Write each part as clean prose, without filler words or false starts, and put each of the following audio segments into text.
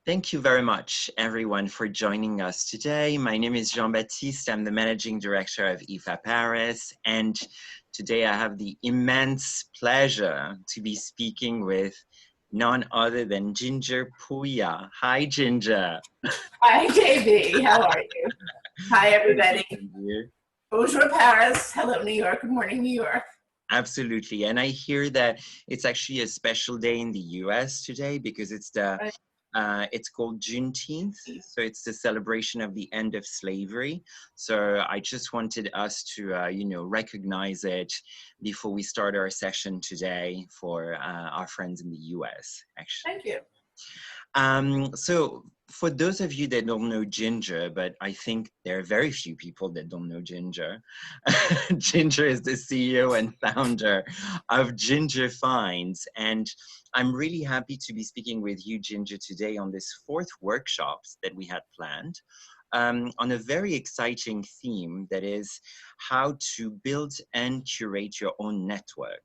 Thank you very much, everyone, for joining us today. My name is Jean-Baptiste. I'm the Managing Director of IFA Paris, and today I have the immense pleasure to be speaking with none other than Ginger Puya. Hi, Ginger. Hi, JB. How are you? Hi, everybody. Bonjour, Paris. Hello, New York. Good morning, New York. Absolutely. And I hear that it's actually a special day in the US today because it's called Juneteenth. So it's the celebration of the end of slavery. So I just wanted us to, recognize it before we start our session today for our friends in the US, actually. Thank you. So for those of you that don't know Ginger, but I think there are very few people that don't know Ginger. Ginger is the CEO and founder of Ginger Finds. And I'm really happy to be speaking with you, Ginger, today on this fourth workshops that we had planned on a very exciting theme that is how to build and curate your own network.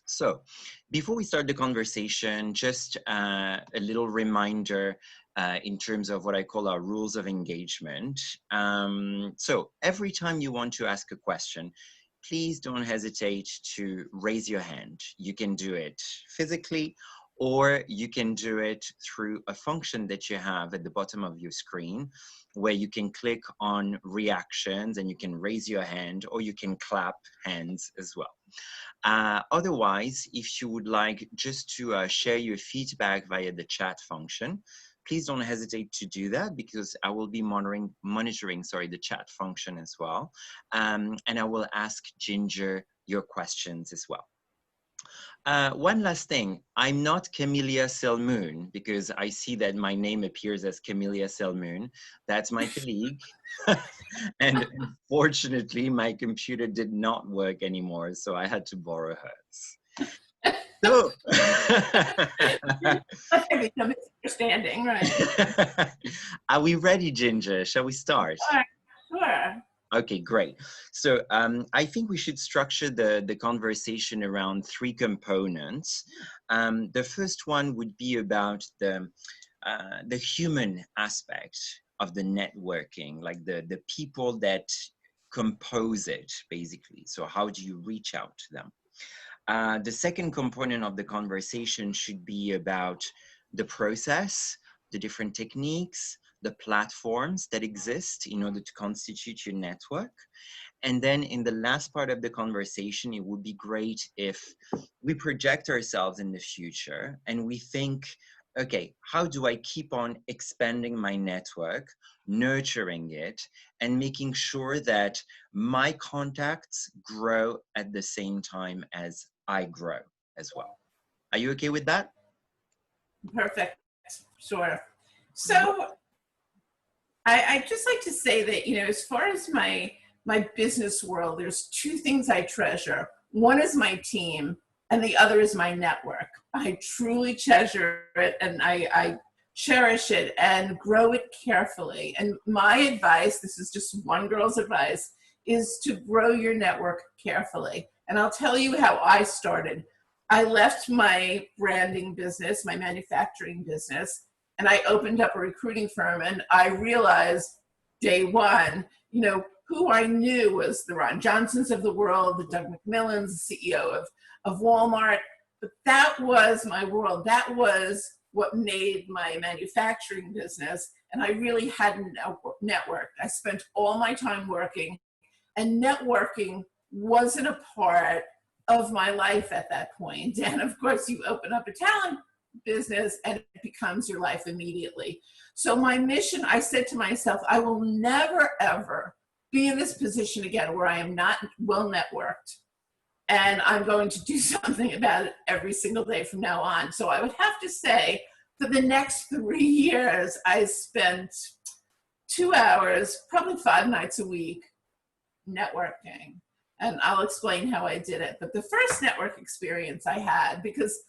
So before we start the conversation, just a little reminder in terms of what I call our rules of engagement. So every time you want to ask a question, please don't hesitate to raise your hand. You can do it physically, or you can do it through a function that you have at the bottom of your screen where you can click on reactions and you can raise your hand, or you can clap hands as well. Otherwise, if you would like just to share your feedback via the chat function, please don't hesitate to do that because I will be monitoring the chat function as well. And I will ask Ginger your questions as well. One last thing, I'm not Camellia Selmoon because I see that my name appears as Camellia Selmoon. That's my colleague. And unfortunately, my computer did not work anymore, so I had to borrow hers. So, misunderstanding, right? Are we ready, Ginger? Shall we start? Sure. Okay, great. So I think we should structure the conversation around three components. The first one would be about the human aspect of the networking, like the people that compose it, basically. So how do you reach out to them? The second component of the conversation should be about the process, the different techniques, the platforms that exist in order to constitute your network. And then in the last part of the conversation, it would be great if we project ourselves in the future and we think, okay, how do I keep on expanding my network, nurturing it, and making sure that my contacts grow at the same time as I grow as well. Are you okay with that? Perfect. Sure. So I just like to say that, as far as my business world, there's two things I treasure. One is my team, and the other is my network. I truly treasure it, and I cherish it and grow it carefully. And my advice, this is just one girl's advice, is to grow your network carefully. And I'll tell you how I started. I left my branding business, my manufacturing business, and I opened up a recruiting firm, and I realized day one, who I knew was the Ron Johnsons of the world, the Doug McMillans, the CEO of Walmart, but that was my world. That was what made my manufacturing business, and I really hadn't networked. I spent all my time working, and networking wasn't a part of my life at that point. And of course, you open up a talent business and it becomes your life immediately. So my mission, I said to myself, I will never, ever be in this position again where I am not well networked. And I'm going to do something about it every single day from now on. So I would have to say, for the next 3 years, I spent 2 hours, probably 5 nights a week, networking. And I'll explain how I did it. But the first network experience I had, because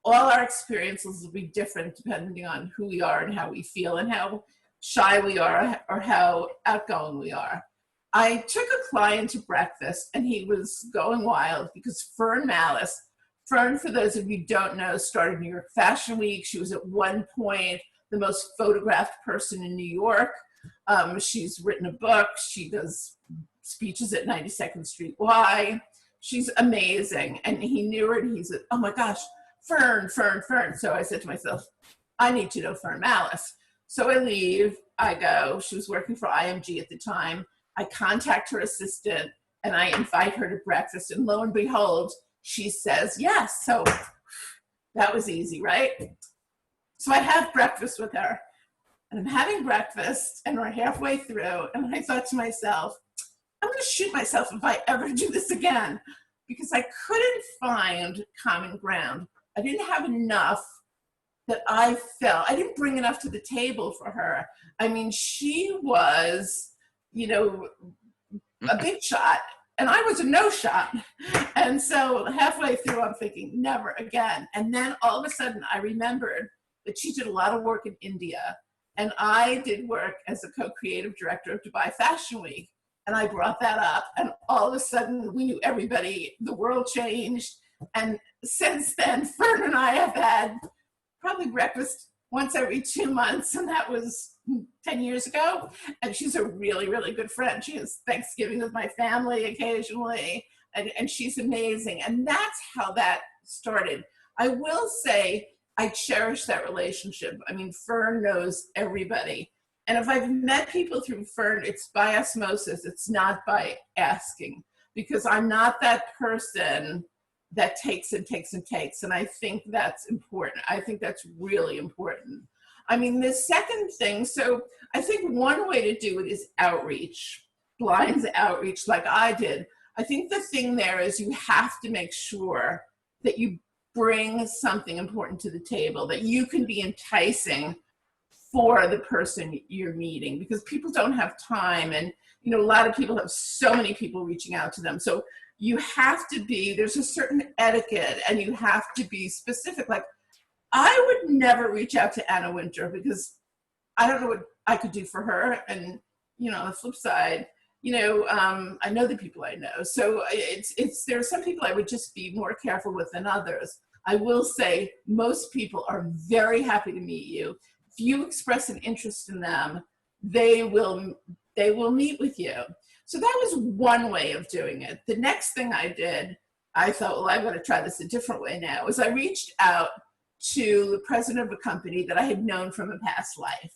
all our experiences will be different depending on who we are and how we feel and how shy we are or how outgoing we are. I took a client to breakfast and he was going wild because Fern, for those of you who don't know, started New York Fashion Week. She was at one point the most photographed person in New York. She's written a book. She does speeches at 92nd Street Y. She's amazing. And he knew her, and he said, oh my gosh, Fern, Fern, Fern. So I said to myself, I need to know Fern Malice. So I leave, I go. She was working for IMG at the time. I contact her assistant, and I invite her to breakfast. And lo and behold, she says yes. So that was easy, right? So I have breakfast with her. And I'm having breakfast, and we're halfway through, and I thought to myself, I'm going to shoot myself if I ever do this again, because I couldn't find common ground. I didn't have enough that I felt. I didn't bring enough to the table for her. I mean, she was, you know, a big shot, and I was a no shot. And so halfway through, I'm thinking, never again. And then all of a sudden, I remembered that she did a lot of work in India. And I did work as a co-creative director of Dubai Fashion Week. And I brought that up, and all of a sudden we knew everybody, the world changed. And since then, Fern and I have had probably breakfast once every 2 months, and that was 10 years ago. And she's a really, really good friend. She has Thanksgiving with my family occasionally, and she's amazing. And that's how that started. I will say, I cherish that relationship. I mean, Fern knows everybody. And if I've met people through Fern, it's by osmosis. It's not by asking, because I'm not that person that takes and takes and takes. And I think that's important. I think that's really important. I mean, the second thing, so I think one way to do it is outreach, blinds outreach like I did. I think the thing there is you have to make sure that you bring something important to the table, that you can be enticing for the person you're meeting, because people don't have time. And, you know, a lot of people have so many people reaching out to them. So you have to be, there's a certain etiquette, and you have to be specific. Like, I would never reach out to Anna Wintour because I don't know what I could do for her. And, you know, on the flip side, you know, I know the people I know. So there are some people I would just be more careful with than others. I will say most people are very happy to meet you. If you express an interest in them, they will meet with you. So that was one way of doing it. The next thing I did, I thought, well, I'm going to try this a different way now, is I reached out to the president of a company that I had known from a past life.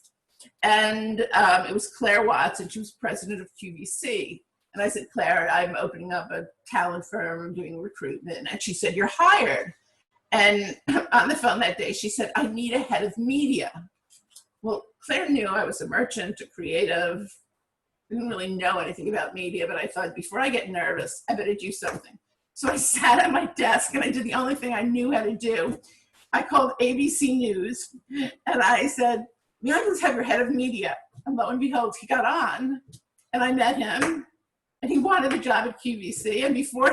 And it was Claire Watts, and she was president of QVC. And I said, Claire, I'm opening up a talent firm, I'm doing recruitment. And she said, you're hired. And on the phone that day, she said, I need a head of media. Well, Claire knew I was a merchant, a creative. I didn't really know anything about media, but I thought, before I get nervous, I better do something. So I sat at my desk, and I did the only thing I knew how to do. I called ABC News, and I said, may I please have your head of media? And lo and behold, he got on, and I met him, and he wanted a job at QVC. And before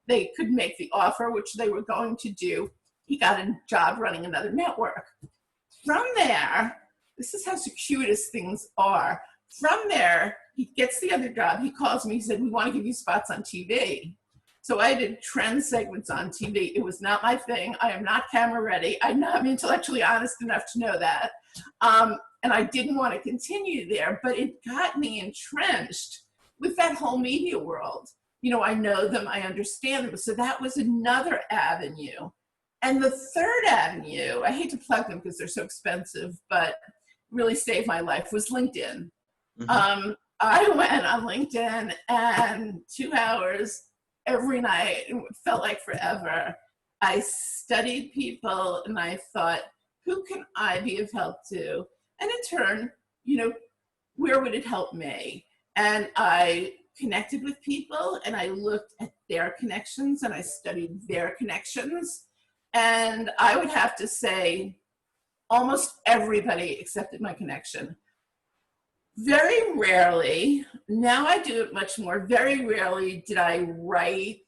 they could make the offer, which they were going to do, he got a job running another network. From there, this is how circuitous things are. From there, he gets the other job. He calls me, he said, we want to give you spots on TV. So I did trend segments on TV. It was not my thing. I am not camera ready. I'm not intellectually honest enough to know that. And I didn't want to continue there, but it got me entrenched with that whole media world. You know, I know them, I understand them. So that was another avenue. And the third avenue, I hate to plug them because they're so expensive, but really saved my life, was LinkedIn. Mm-hmm. I went on LinkedIn, and 2 hours every night, it felt like forever. I studied people, and I thought, who can I be of help to? And in turn, you know, where would it help me? And I connected with people, and I looked at their connections, and I studied their connections. And I would have to say almost everybody accepted my connection. Very rarely, now I do it much more, very rarely did I write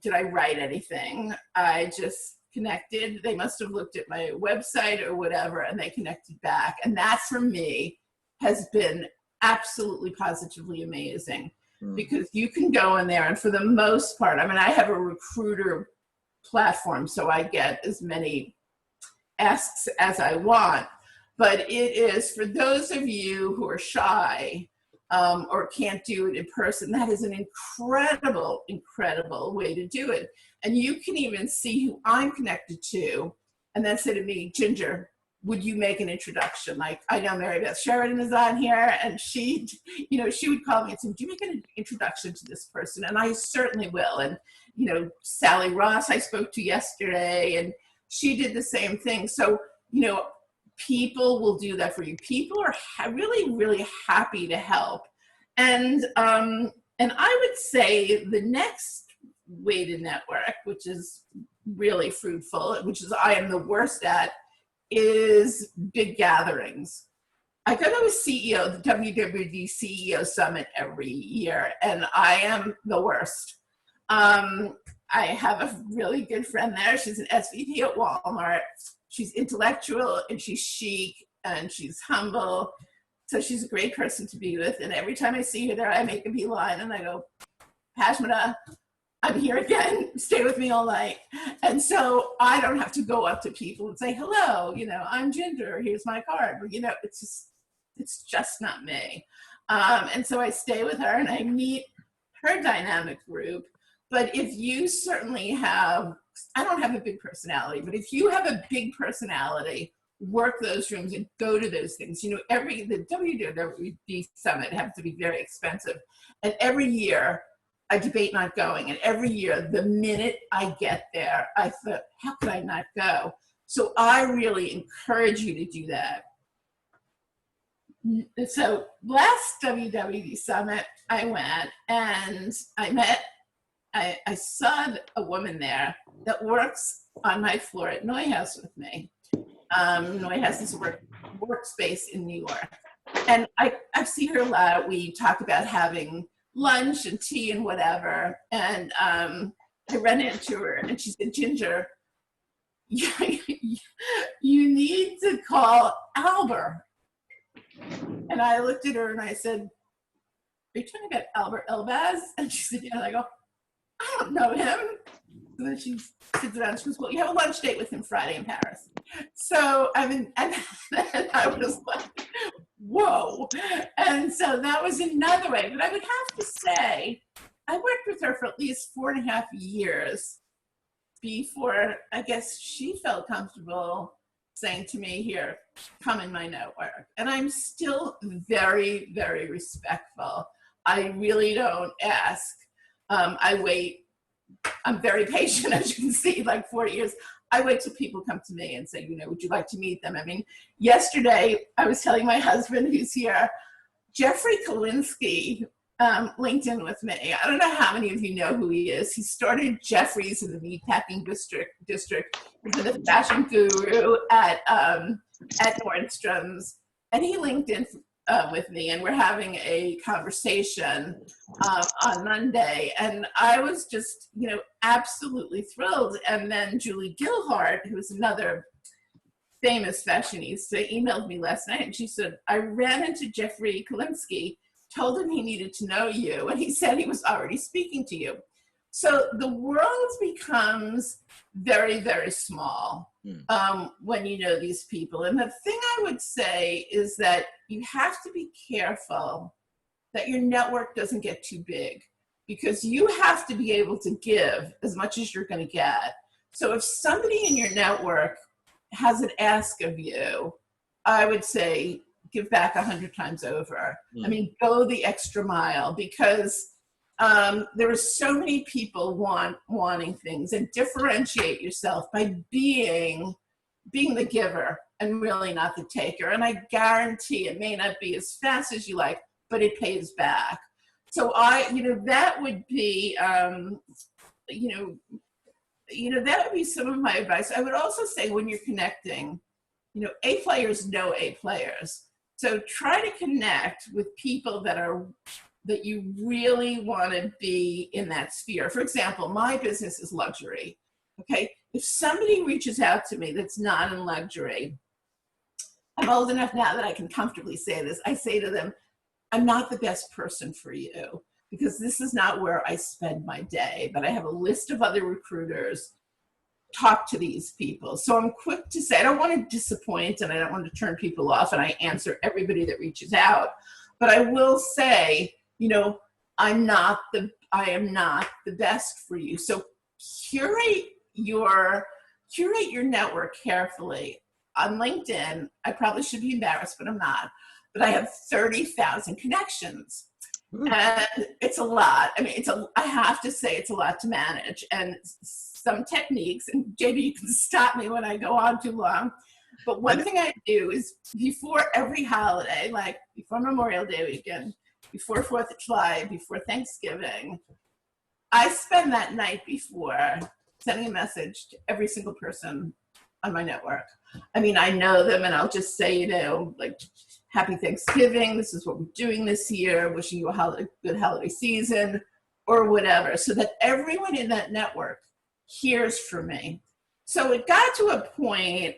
anything. I just connected. They must have looked at my website or whatever, and they connected back. And that, for me, has been absolutely positively amazing, because you can go in there, and for the most part, I mean, I have a recruiter platform, so I get as many asks as I want. But it is, for those of you who are shy or can't do it in person, that is an incredible, incredible way to do it. And you can even see who I'm connected to and then say to me, Ginger, would you make an introduction? Like, I know Mary Beth Sheridan is on here, and she, you know, she would call me and say, do you make an introduction to this person? And I certainly will. And, you know, Sally Ross I spoke to yesterday, and she did the same thing. So, you know, people will do that for you. People are really, really happy to help. And I would say the next way to network, which is really fruitful, which is I am the worst at, is big gatherings. I go to a CEO, the WWD CEO Summit every year, and I am the worst. I have a really good friend there. She's an SVP at Walmart. She's intellectual and she's chic and she's humble. So she's a great person to be with. And every time I see her there, I make a beeline and I go, Pashmina, I'm here again, stay with me all night. And so I don't have to go up to people and say, hello, you know, I'm Ginger, here's my card. You know, it's just not me. And so I stay with her and I meet her dynamic group. But if you certainly have, I don't have a big personality, but if you have a big personality, work those rooms and go to those things. You know, the WWD Summit happens to be very expensive. And every year, I debate not going. And every year, the minute I get there, I thought, how could I not go? So I really encourage you to do that. So last WWD Summit, I went and I saw a woman there that works on my floor at Neuhaus with me. Neuhaus is a workspace in New York. And I see her a lot. We talk about having lunch and tea and whatever. And I ran into her and she said, Ginger, you need to call Albert. And I looked at her and I said, are you talking about Albert Elbaz? And she said, yeah. And I go, I don't know him. And then she sits down and she goes, well, you have a lunch date with him Friday in Paris. So, I mean, and then I was like, whoa. And so that was another way. But I would have to say, I worked with her for at least 4.5 years before I guess she felt comfortable saying to me, here, come in my network. And I'm still very, very respectful. I really don't ask. I wait. I'm very patient, as you can see, like 40 years. I wait till people come to me and say, you know, would you like to meet them? I mean, yesterday I was telling my husband who's here, Jeffrey Kalinsky linked in with me. I don't know how many of you know who he is. He started Jeffrey's in the meatpacking district. He's been a fashion guru at Nordstrom's, and he linked in with me, and we're having a conversation on Monday, and I was just, you know, absolutely thrilled. And then Julie Gilhart, who's another famous fashionista, emailed me last night, and she said, I ran into Jeffrey Kalinsky, told him he needed to know you, and he said he was already speaking to you. So the world becomes very, very small when you know these people. And the thing I would say is that you have to be careful that your network doesn't get too big, because you have to be able to give as much as you're going to get. So if somebody in your network has an ask of you, I would say give back 100 times over. I mean, go the extra mile, because there are so many people wanting things, and differentiate yourself by being the giver and really not the taker. And I guarantee it may not be as fast as you like, but it pays back. So that would be, that would be some of my advice. I would also say, when you're connecting, A players know A players. So try to connect with people that you really want to be in that sphere. For example, my business is luxury. Okay, if somebody reaches out to me that's not in luxury, I'm old enough now that I can comfortably say this. I say to them, I'm not the best person for you, because this is not where I spend my day, but I have a list of other recruiters. talk to these people. So I'm quick to say, I don't want to disappoint and I don't want to turn people off, and I answer everybody that reaches out. But I will say, you know, I am not the best for you. So curate your network carefully. On LinkedIn, I probably should be embarrassed, but I'm not. But I have 30,000 connections. Ooh. And it's a lot. I mean, I have to say it's a lot to manage. And some techniques, and JB, you can stop me when I go on too long. But one thing I do is before every holiday, like before Memorial Day weekend, before 4th of July, before Thanksgiving, I spend that night before sending a message to every single person on my network. I mean, I know them, and I'll just say, you know, like, happy Thanksgiving, this is what we're doing this year, wishing you a good holiday season, or whatever, so that everyone in that network hears from me. So it got to a point,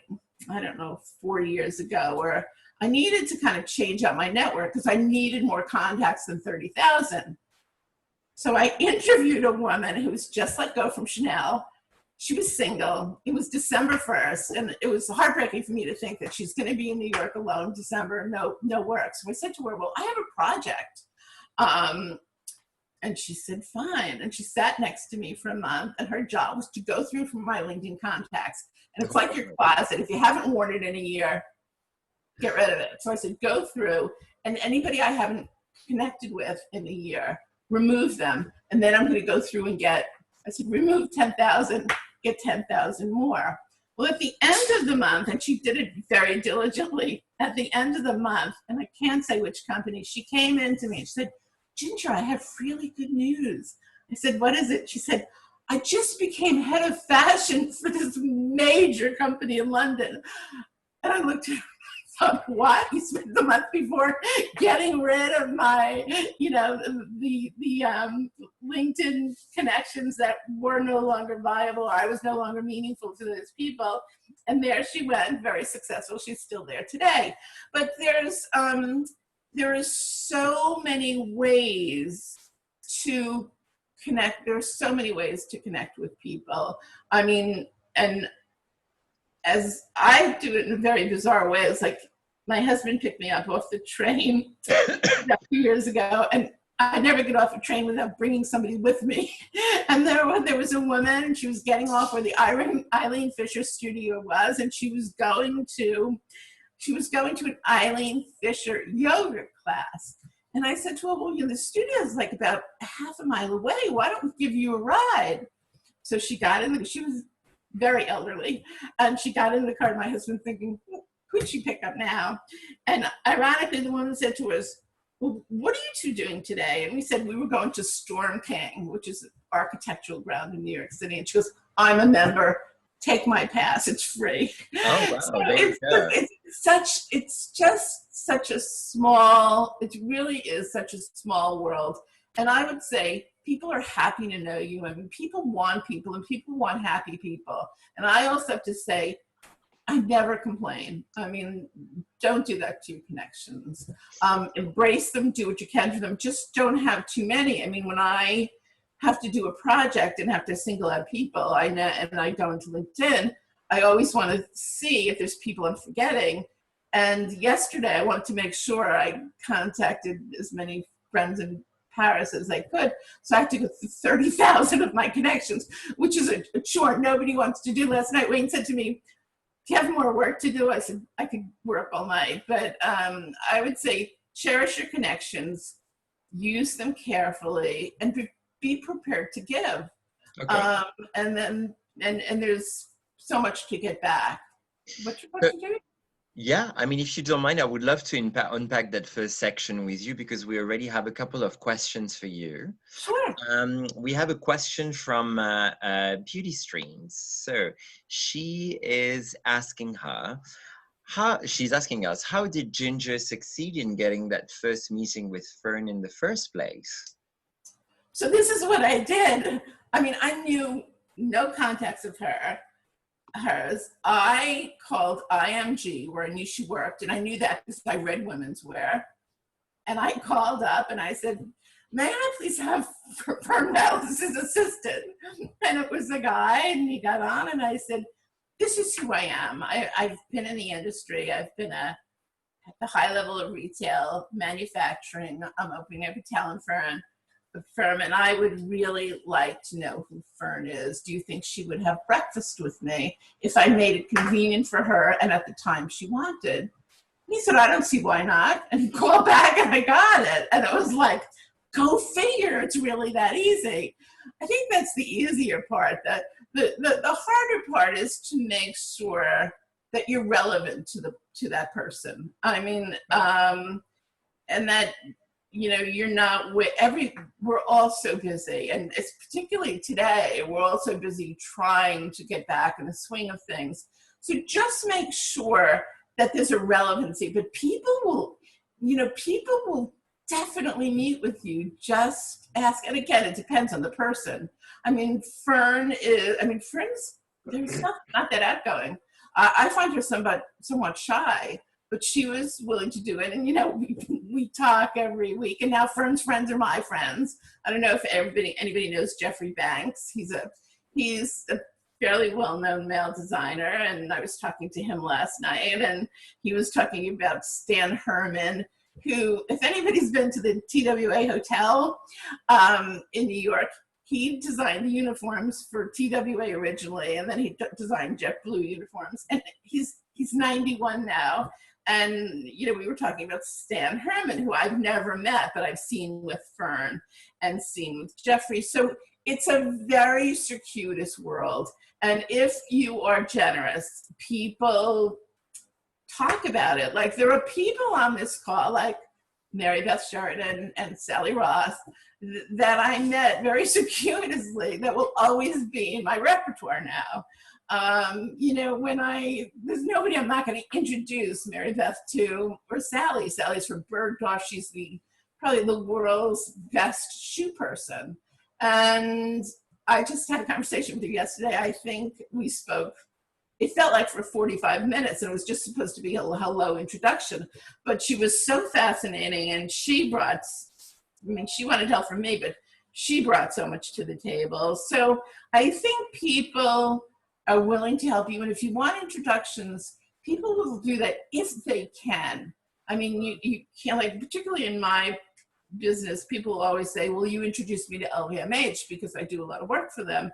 I don't know, 4 years ago, where I needed to kind of change out my network because I needed more contacts than 30,000. So I interviewed a woman who was just let go from Chanel. She was single. It was December 1st, and it was heartbreaking for me to think that she's going to be in New York alone, December, no work. So I said to her, well, I have a project. And she said, fine. And she sat next to me for a month, and her job was to go through from my LinkedIn contacts. And it's like your closet. If you haven't worn it in a year, get rid of it. So I said, go through, and anybody I haven't connected with in a year, remove them. And then I'm going to go through and I said, remove 10,000, get 10,000 more. Well, at the end of the month, and she did it very diligently, at the end of the month, and I can't say which company, she came in to me and she said, Ginger, I have really good news. I said, what is it? She said, I just became head of fashion for this major company in London. And I looked at her, I thought, what? You spent the month before getting rid of my, you know, the LinkedIn connections that were no longer viable. I was no longer meaningful to those people. And there she went, very successful. She's still there today. But there is so many ways to connect. There's so many ways to connect with people. I mean, and as I do it in a very bizarre way, it's like my husband picked me up off the train a few years ago, and I never get off a train without bringing somebody with me. And there was a woman, and she was getting off where the Eileen Fisher studio was, and she was going to an Eileen Fisher yoga class. And I said to her, well, you know, the studio is like about half a mile away. Why don't we give you a ride? So she got in, she was very elderly, and she got in the car, my husband thinking, who'd she pick up now? And ironically, the woman said to us, well, what are you two doing today? And we said we were going to Storm King, which is an architectural ground in New York City. And she goes, I'm a member. Take my pass. It's free. Oh, wow. So it's just such a small, it really is such a small world. And I would say people are happy to know you. I mean, people want people, and people want happy people. And I also have to say, I never complain. I mean, don't do that to your connections. Embrace them, do what you can for them. Just don't have too many. I mean, when I have to do a project and have to single out people, and I go into LinkedIn, I always want to see if there's people I'm forgetting. And yesterday, I wanted to make sure I contacted as many friends in Paris as I could. So I had to go through 30,000 of my connections, which is a chore nobody wants to do. Last night, Wayne said to me, do you have more work to do? I said, I could work all night. But I would say cherish your connections, use them carefully, and be prepared to give. Okay. And there's so much to get back. What's your question, Jimmy? Yeah, I mean, if you don't mind, I would love to unpack that first section with you, because we already have a couple of questions for you. Sure. We have a question from Beauty Streams. So she is asking us, how did Ginger succeed in getting that first meeting with Fern in the first place? So this is what I did. I mean, I knew no contacts of hers. I called IMG, where I knew she worked, and I knew that because I read women's wear. And I called up and I said, may I please have Fern as his assistant? And it was a guy, and he got on, and I said, this is who I am. I've been in the industry. I've been at the high level of retail, manufacturing. I'm opening up a talent firm, and I would really like to know who Fern is. Do you think she would have breakfast with me if I made it convenient for her and at the time she wanted? And he said, I don't see why not. And he called back, and I got it. And it was like, go figure, it's really that easy. I think that's the easier part. That the harder part is to make sure that you're relevant to that person. I mean, and that, you know, you're not we're all so busy, and it's particularly today, we're all so busy trying to get back in the swing of things. So just make sure that there's a relevancy, but people will definitely meet with you. Just ask, and again, it depends on the person. I mean, Fern's there's not that outgoing. I find her somewhat shy, but she was willing to do it. And, you know, we talk every week, and now Fern's friends are my friends. I don't know if anybody knows Jeffrey Banks. He's a fairly well-known male designer, and I was talking to him last night, and he was talking about Stan Herman, who, if anybody's been to the TWA Hotel in New York, he designed the uniforms for TWA originally, and then he designed JetBlue uniforms. And he's 91 now. And, you know, we were talking about Stan Herman, who I've never met, but I've seen with Fern and seen with Jeffrey. So it's a very circuitous world. And if you are generous, people talk about it. Like, there are people on this call, like Mary Beth Sheridan and Sally Ross, that I met very circuitously, that will always be in my repertoire now. You know, there's nobody I'm not going to introduce Mary Beth to, or Sally. Sally's from Bergdorf. She's probably the world's best shoe person. And I just had a conversation with her yesterday. I think we spoke, it felt like for 45 minutes, and it was just supposed to be a hello introduction. But she was so fascinating, and she wanted help from me, but she brought so much to the table. So I think people are willing to help you. And if you want introductions, people will do that if they can. I mean, you can't, like, particularly in my business, people always say, well, you introduced me to LVMH because I do a lot of work for them.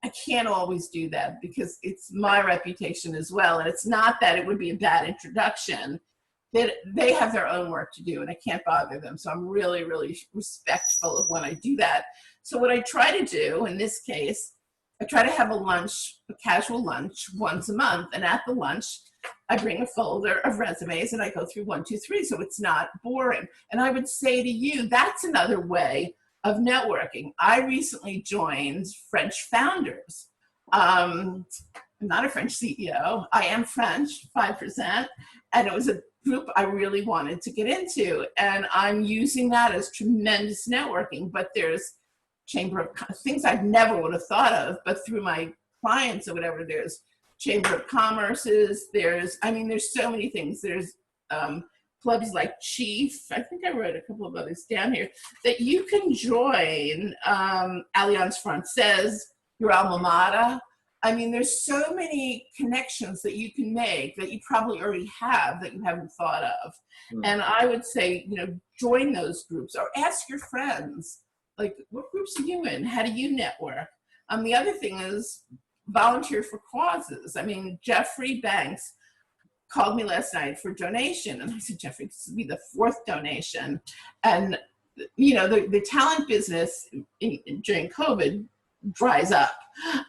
I can't always do that because it's my reputation as well. And it's not that it would be a bad introduction. That they have their own work to do, and I can't bother them. So I'm really, really respectful of when I do that. So what I try to do in this case, I try to have a casual lunch once a month. And at the lunch, I bring a folder of resumes and I go through 1, 2, 3. So it's not boring. And I would say to you, that's another way of networking. I recently joined French Founders. I'm not a French CEO. I am French, 5%. And it was a group I really wanted to get into. And I'm using that as tremendous networking. But there's Chamber of things I never would have thought of, but through my clients or whatever, there's Chamber of Commerce's, there's so many things. There's clubs like Chief. I think I wrote a couple of others down here that you can join. Alliance Francaise, your alma mater. I mean, there's so many connections that you can make that you probably already have that you haven't thought of. And I would say, you know, join those groups or ask your friends, like, what groups are you in? How do you network? The other thing is volunteer for causes. I mean, Jeffrey Banks called me last night for donation. And I said, Jeffrey, this will be the 4th donation. And, you know, the talent business during COVID dries up.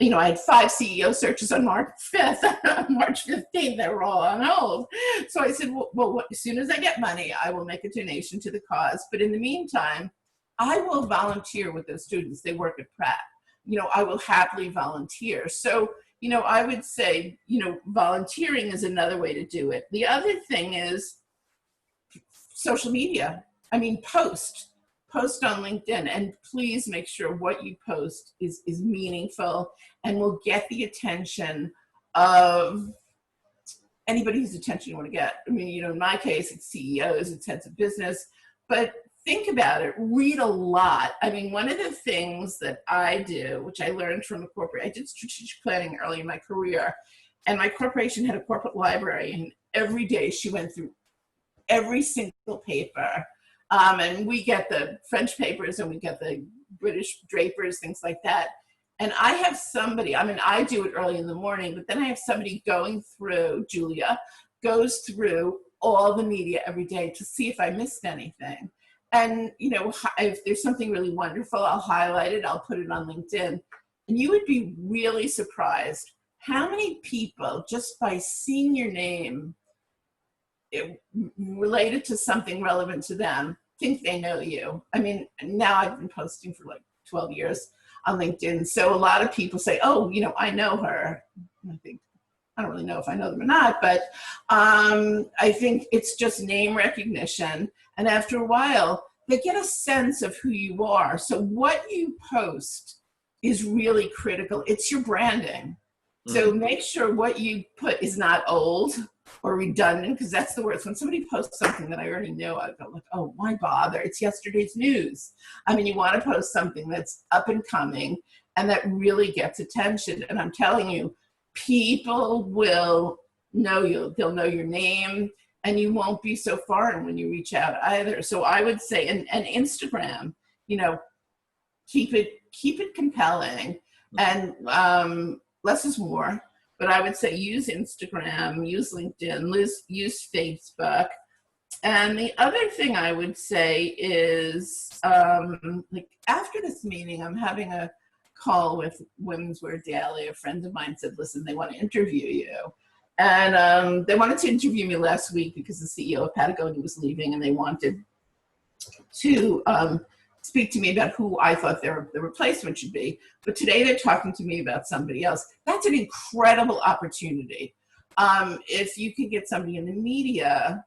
You know, I had 5 CEO searches on March 5th, March 15th, they were all on hold. So I said, well, as soon as I get money, I will make a donation to the cause. But in the meantime, I will volunteer with those students. They work at Pratt. You know, I will happily volunteer. So, you know, I would say, you know, volunteering is another way to do it. The other thing is social media. I mean, post on LinkedIn, and please make sure what you post is meaningful and will get the attention of anybody whose attention you want to get. I mean, you know, in my case, it's CEOs, it's heads of business, but think about it, read a lot. I mean, one of the things that I do, which I learned from a corporate, I did strategic planning early in my career, and my corporation had a corporate library, and every day she went through every single paper. And we get the French papers and we get the British Drapers, things like that. And I have somebody, I mean, I do it early in the morning, but then I have somebody going through, Julia, goes through all the media every day to see if I missed anything. And, you know, if there's something really wonderful, I'll highlight it, I'll put it on LinkedIn. And you would be really surprised how many people, just by seeing your name related to something relevant to them, think they know you. I mean, now I've been posting for like 12 years on LinkedIn. So a lot of people say, oh, you know, I know her. I think, I don't really know if I know them or not, but I think it's just name recognition. And after a while, they get a sense of who you are. So what you post is really critical. It's your branding. So make sure what you put is not old or redundant, because that's the worst. When somebody posts something that I already know, I go like, oh, why bother? It's yesterday's news. I mean, you want to post something that's up and coming and that really gets attention. And I'm telling you, people will know you. They'll know your name, and you won't be so foreign when you reach out either. So I would say, and Instagram, you know, keep it compelling, and less is more. But I would say use Instagram, use LinkedIn, use Facebook. And the other thing I would say is, like after this meeting, I'm having a call with Women's Wear Daily. A friend of mine said, listen, they want to interview you. And they wanted to interview me last week because the CEO of Patagonia was leaving, and they wanted to speak to me about who I thought the replacement should be. But today they're talking to me about somebody else. That's an incredible opportunity. If you can get somebody in the media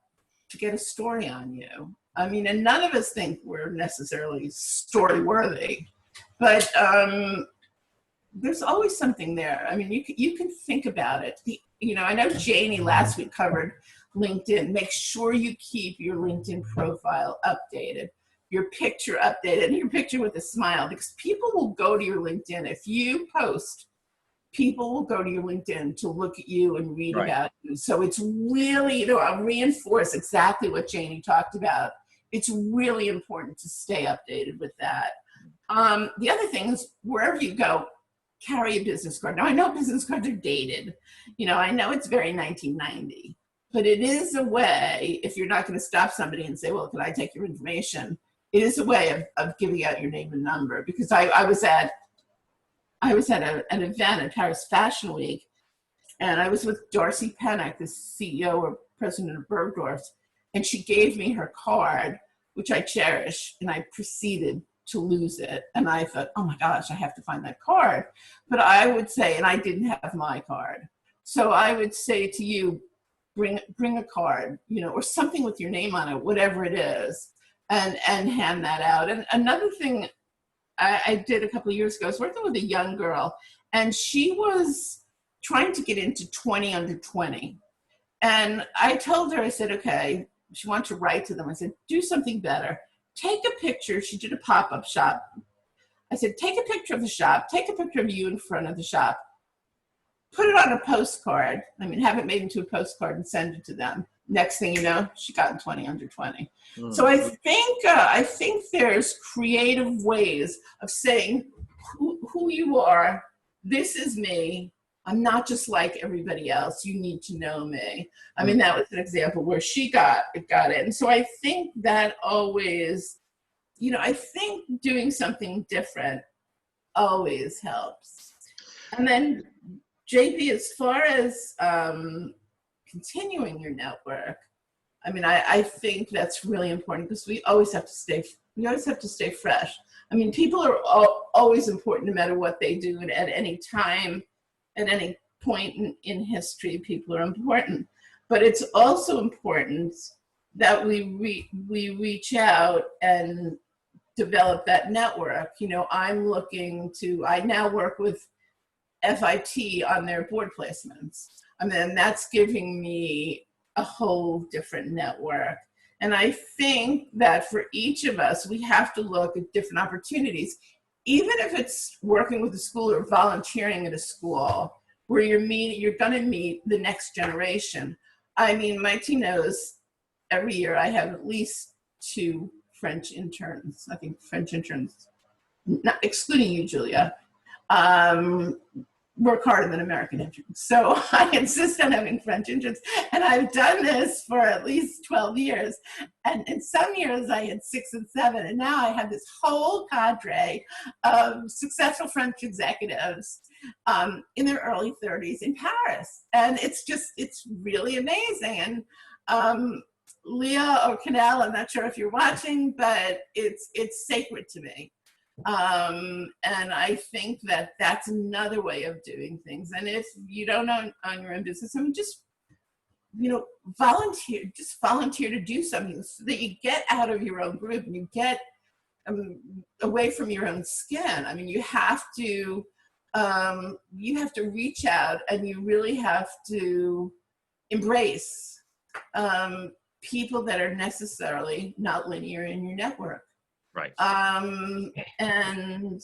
to get a story on you. I mean, and none of us think we're necessarily story worthy, but there's always something there. I mean, you can think about it. You know, I know Janie last week covered LinkedIn. Make sure you keep your LinkedIn profile updated, your picture updated, and your picture with a smile, because people will go to your LinkedIn. If you post, people will go to your LinkedIn to look at you and read about you. So it's really, you know, I'll reinforce exactly what Janie talked about. It's really important to stay updated with that. The other thing is, wherever you go, carry a business card. Now, I know business cards are dated. You know, I know it's very 1990, but it is a way, if you're not going to stop somebody and say, well, can I take your information? It is a way of giving out your name and number. Because I was at an event at Paris Fashion Week, and I was with Darcy Pennock, the CEO or president of Bergdorf's, and she gave me her card, which I cherish, and I proceeded to lose it. And I thought, oh my gosh, I have to find that card. But I would say, and I didn't have my card. So I would say to you, bring a card, you know, or something with your name on it, whatever it is, and hand that out. And another thing I did a couple of years ago, I was working with a young girl, and she was trying to get into 20 under 20. And I told her, I said, okay, she wanted to write to them. I said, do something better. Take a picture. She did a pop-up shop. I said, take a picture of the shop. Take a picture of you in front of the shop. Put it on a postcard. I mean, have it made into a postcard and send it to them. Next thing you know, she got in 20 under 20. So I think there's creative ways of saying who you are. This is me. I'm not just like everybody else. You need to know me. I mean, that was an example where she got it. And so I think that always, you know, I think doing something different always helps. And then JP, as far as continuing your network, I mean, I think that's really important, because we always have to stay fresh. I mean, people are always important no matter what they do, and at any time, at any point in history, people are important. But it's also important that we reach out and develop that network. You know, I now work with FIT on their board placements. I mean, that's giving me a whole different network. And I think that for each of us, we have to look at different opportunities, even if it's working with a school or volunteering at a school where you're going to meet the next generation. I mean, my team knows every year I have at least 2 French interns. I think French interns, not excluding you, Julia, work harder than American interns. So I insist on having French interns. And I've done this for at least 12 years. And in some years I had 6 and 7. And now I have this whole cadre of successful French executives in their early 30s in Paris. And it's really amazing. And Leah or Canal, I'm not sure if you're watching, but it's sacred to me. And I think that that's another way of doing things. And if you don't own your own business, I mean, just, volunteer to do something so that you get out of your own group and you get away from your own skin. I mean, you have to reach out, and you really have to embrace people that are necessarily not linear in your network. Right. And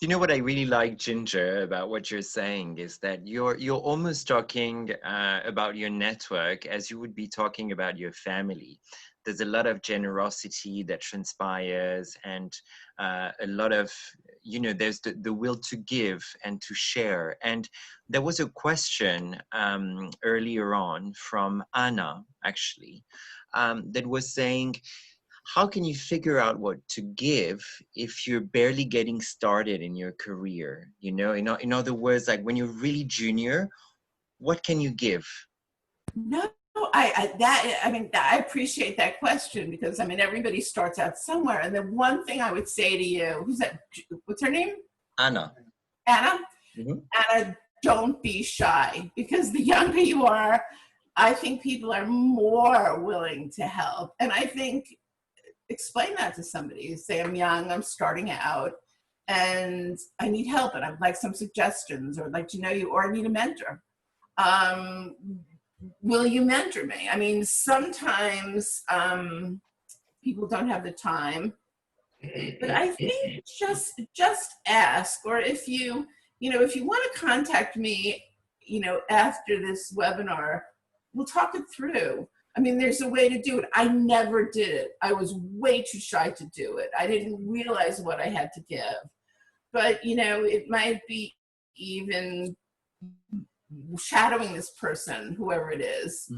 you know what I really like, Ginger, about what you're saying is that you're almost talking about your network as you would be talking about your family. There's a lot of generosity that transpires, and a lot of, there's the will to give and to share. And there was a question earlier on from Anna, actually, that was saying, how can you figure out what to give if you're barely getting started in your career? In other words, like when you're really junior, what can you give? No, I appreciate that question, because everybody starts out somewhere. And the one thing I would say to you, who's that? What's her name? Anna. Anna? Mm-hmm. Anna, don't be shy, because the younger you are, I think people are more willing to help. And I think, explain that to somebody. Say, I'm young, I'm starting out, and I need help, and I'd like some suggestions, or I'd like to know you, or I need a mentor. Will you mentor me? I mean, sometimes people don't have the time, but I think just ask. Or if you want to contact me, after this webinar, we'll talk it through. I mean, there's a way to do it. I never did it. I was way too shy to do it. I didn't realize what I had to give. But, it might be even shadowing this person, whoever it is,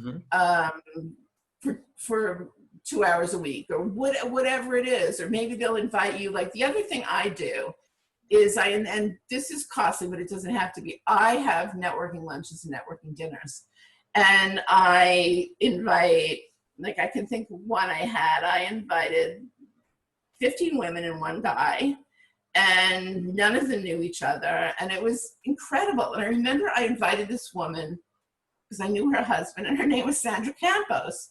for 2 hours a week, or whatever it is. Or maybe they'll invite you. Like, the other thing I do is and this is costly, but it doesn't have to be. I have networking lunches and networking dinners. And I invite, like, I can think of one I invited 15 women and 1 guy, and none of them knew each other. And it was incredible. And I remember I invited this woman because I knew her husband, and her name was Sandra Campos.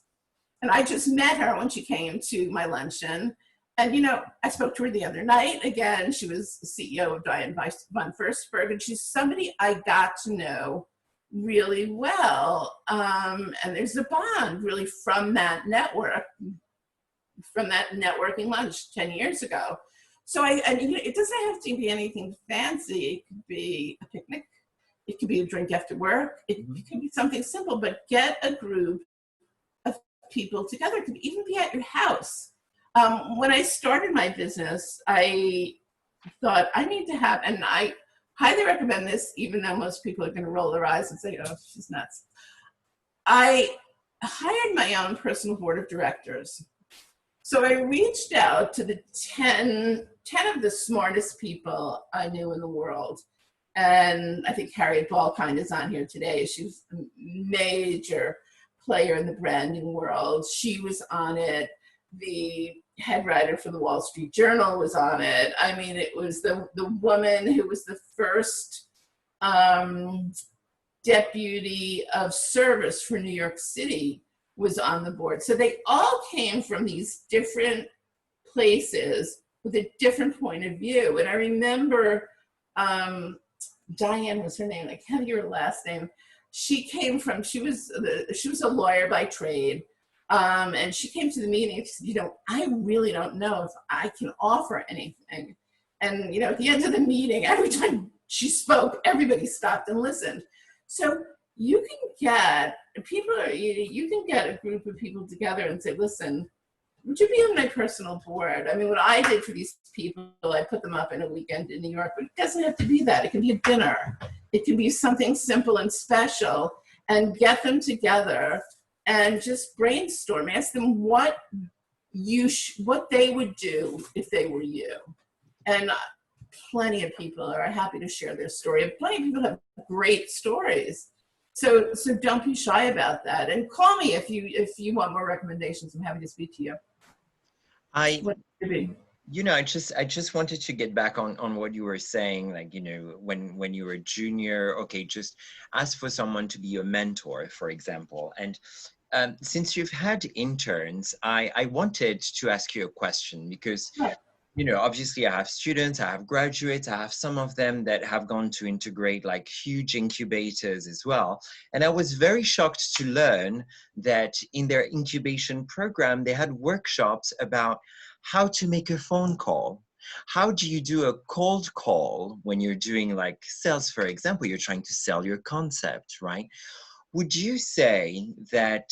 And I just met her when she came to my luncheon. And, I spoke to her the other night. Again, she was the CEO of Diane von Furstenberg, and she's somebody I got to know really well. And there's a bond really from that network, from that networking lunch 10 years ago. So it doesn't have to be anything fancy. It could be a picnic. It could be a drink after work. It could be something simple, but get a group of people together. It could even be at your house. When I started my business, I thought I need to have, and I highly recommend this, even though most people are going to roll their eyes and say, oh, she's nuts. I hired my own personal board of directors. So I reached out to the 10 of the smartest people I knew in the world. And I think Harriet Balkind is on here today. She's a major player in the branding world. She was on it. The head writer for the Wall Street Journal was on it. I mean, it was the woman who was the first deputy of service for New York City was on the board. So they all came from these different places with a different point of view. And I remember Diane was her name. I can't hear her last name. She was a lawyer by trade. And she came to the meeting and she said, you know, I really don't know if I can offer anything. And, you know, at the end of the meeting, every time she spoke, everybody stopped and listened. So you can get you can get a group of people together and say, listen, would you be on my personal board? I mean, what I did for these people, I put them up in a weekend in New York, but it doesn't have to be that. It can be a dinner. It can be something simple and special, and get them together and just brainstorm. Ask them what they would do if they were you. And plenty of people are happy to share their story. Plenty of people have great stories. So don't be shy about that. And call me if you want more recommendations. I'm happy to speak to you. You know, I just wanted to get back on what you were saying, like, you know, when you were a junior, okay, just ask for someone to be your mentor, for example. And since you've had interns, I wanted to ask you a question because, you know, obviously I have students, I have graduates, I have some of them that have gone to integrate like huge incubators as well. And I was very shocked to learn that in their incubation program, they had workshops about how to make a phone call. How do you do a cold call when you're doing like sales, for example, you're trying to sell your concept, right? Would you say that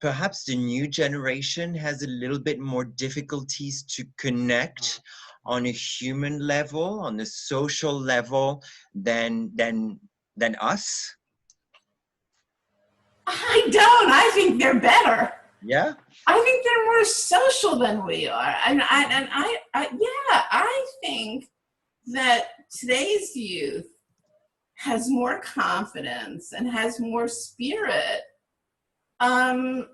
perhaps the new generation has a little bit more difficulties to connect on a human level, on a social level than us? I don't. I think they're better. Yeah. I think they're more social than we are. I think that today's youth has more confidence and has more spirit than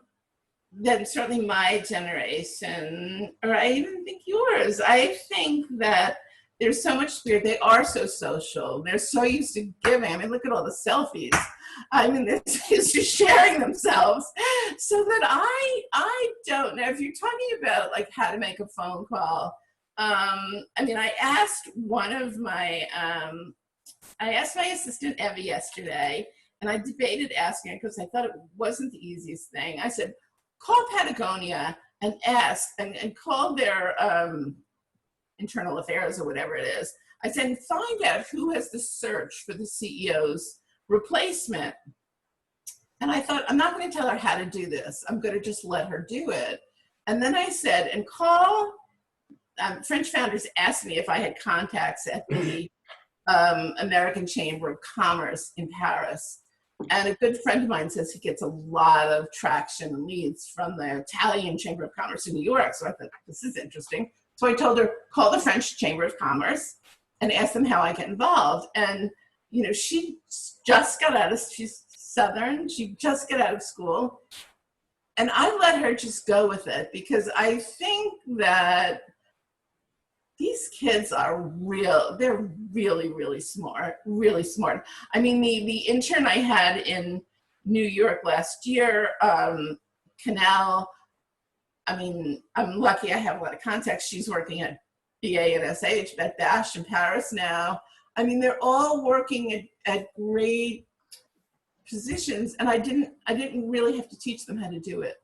certainly my generation, or I even think yours. I think that there's so much spirit. They are so social. They're so used to giving. I mean, look at all the selfies. I mean, they're used to sharing themselves. So that I don't know. If you're talking about like how to make a phone call, I mean, I asked my assistant Eva yesterday, and I debated asking her because I thought it wasn't the easiest thing. I said, call Patagonia and ask, and call their internal affairs or whatever it is. I said, find out who has the search for the CEO's replacement. And I thought, I'm not going to tell her how to do this. I'm going to just let her do it. And then I said, and call, French founders asked me if I had contacts at the American Chamber of Commerce in Paris. And a good friend of mine says he gets a lot of traction and leads from the Italian Chamber of Commerce in New York. So I thought, this is interesting. So I told her, call the French Chamber of Commerce and ask them how I get involved. And, you know, she just got out of, she's Southern, she just got out of school. And I let her just go with it because I think that these kids are they're really, really smart, really smart. I mean, the intern I had in New York last year, Canal, I mean, I'm lucky I have a lot of contacts. She's working at BA and SH, at Dash in Paris now. I mean, they're all working at great positions, and I didn't really have to teach them how to do it.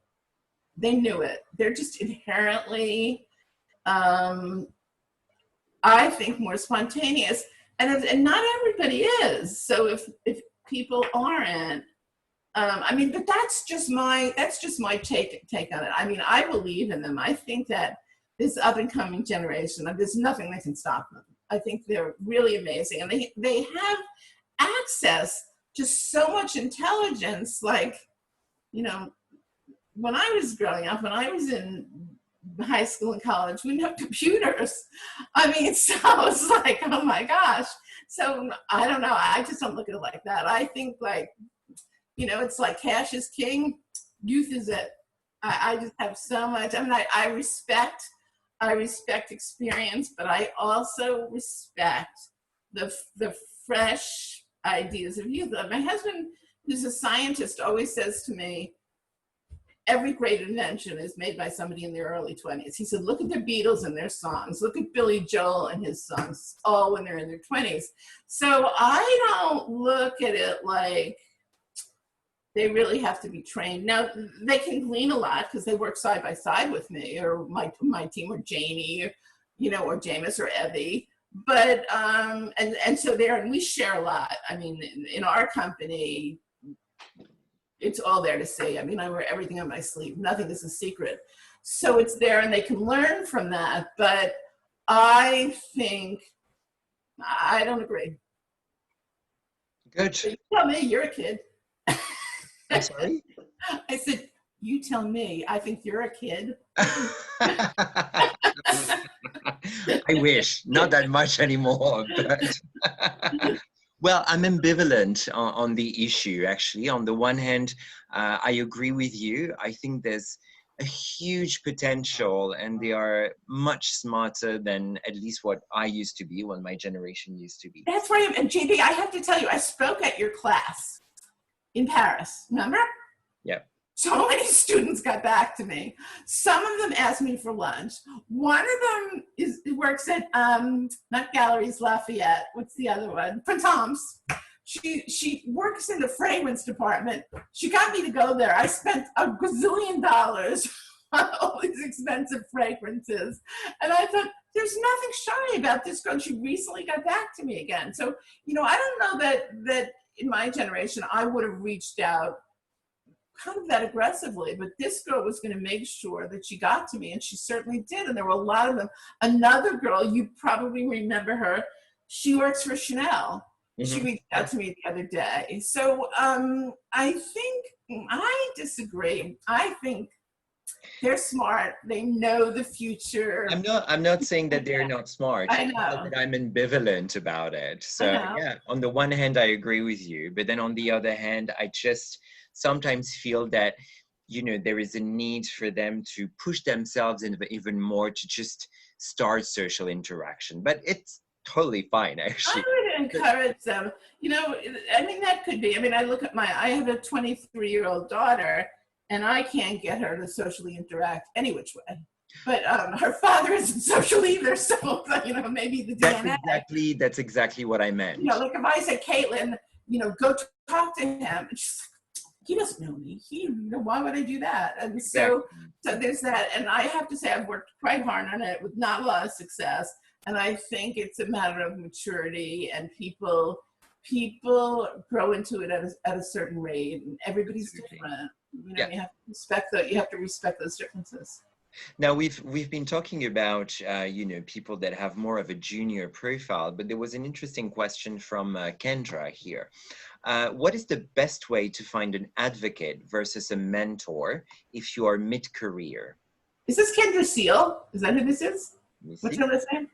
They knew it. They're just inherently, I think, more spontaneous, and not everybody is. So if people aren't, I mean, but that's just my take on it. I mean, I believe in them. I think that this up and coming generation, there's nothing that can stop them. I think they're really amazing, and they have access to so much intelligence. Like, you know, when I was growing up, when I was in high school and college, we didn't have computers. I mean, so it's like, oh my gosh. So I don't know. I just don't look at it like that. I think, like, you know, it's like cash is king, youth is it. I just have so much. I mean, I respect experience, but I also respect the fresh ideas of youth. My husband, who's a scientist, always says to me, every great invention is made by somebody in their early 20s. He said, look at the Beatles and their songs. Look at Billy Joel and his songs, all when they're in their 20s. So I don't look at it like they really have to be trained. Now, they can glean a lot because they work side by side with me, or my team, or Janie, or Jameis, or Evie. But and so there, and we share a lot. I mean, in our company, it's all there to see. I mean, I wear everything on my sleeve. Nothing is a secret. So it's there, and they can learn from that. But I think I don't agree. Good. So you tell me, you're a kid. I'm sorry? I said, you tell me. I think you're a kid. I wish, not that much anymore, but well, I'm ambivalent on the issue, actually. On the one hand, I agree with you. I think there's a huge potential, and they are much smarter than at least what I used to be, what my generation used to be. That's right. And JB, I have to tell you, I spoke at your class in Paris, remember? Yeah. So many students got back to me. Some of them asked me for lunch. One of them works at, not Galleries Lafayette, what's the other one? Printemps. She works in the fragrance department. She got me to go there. I spent $1 gazillion on all these expensive fragrances. And I thought, there's nothing shy about this girl. She recently got back to me again. So, I don't know that in my generation, I would have reached out kind of that aggressively, but this girl was going to make sure that she got to me, and she certainly did. And there were a lot of them. Another girl, you probably remember her, she works for Chanel. Mm-hmm. She reached out to me the other day. So I think I disagree. I think they're smart. They know the future. I'm not saying that they're not smart. I know. That I'm ambivalent about it. So yeah, on the one hand, I agree with you, but then on the other hand, I just sometimes feel that, there is a need for them to push themselves even more to just start social interaction. But it's totally fine, actually. I would encourage them. I mean, that could be. I mean, I have a 23-year-old daughter, and I can't get her to socially interact any which way. But her father isn't social either, so maybe the DNA. That's exactly what I meant. Like if I said, Caitlin, go talk to him, and she's like, he doesn't know me. Why would I do that? And exactly. so there's that. And I have to say, I've worked quite hard on it with not a lot of success. And I think it's a matter of maturity, and people grow into it at a certain rate, and everybody's different. You have to respect those differences. Now we've been talking about people that have more of a junior profile, but there was an interesting question from Kendra here. What is the best way to find an advocate versus a mentor if you are mid-career? Is this Kendra Seal? Is that who this is? What's your last name?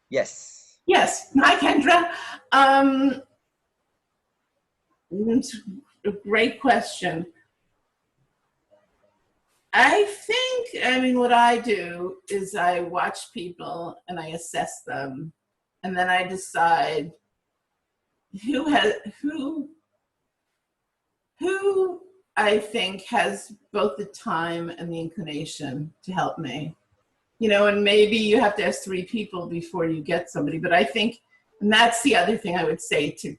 Yes. Yes. Hi, Kendra. It's a great question. What I do is I watch people and I assess them, and then I decide who I think has both the time and the inclination to help me. And maybe you have to ask 3 people before you get somebody, but I think, and that's the other thing I would say to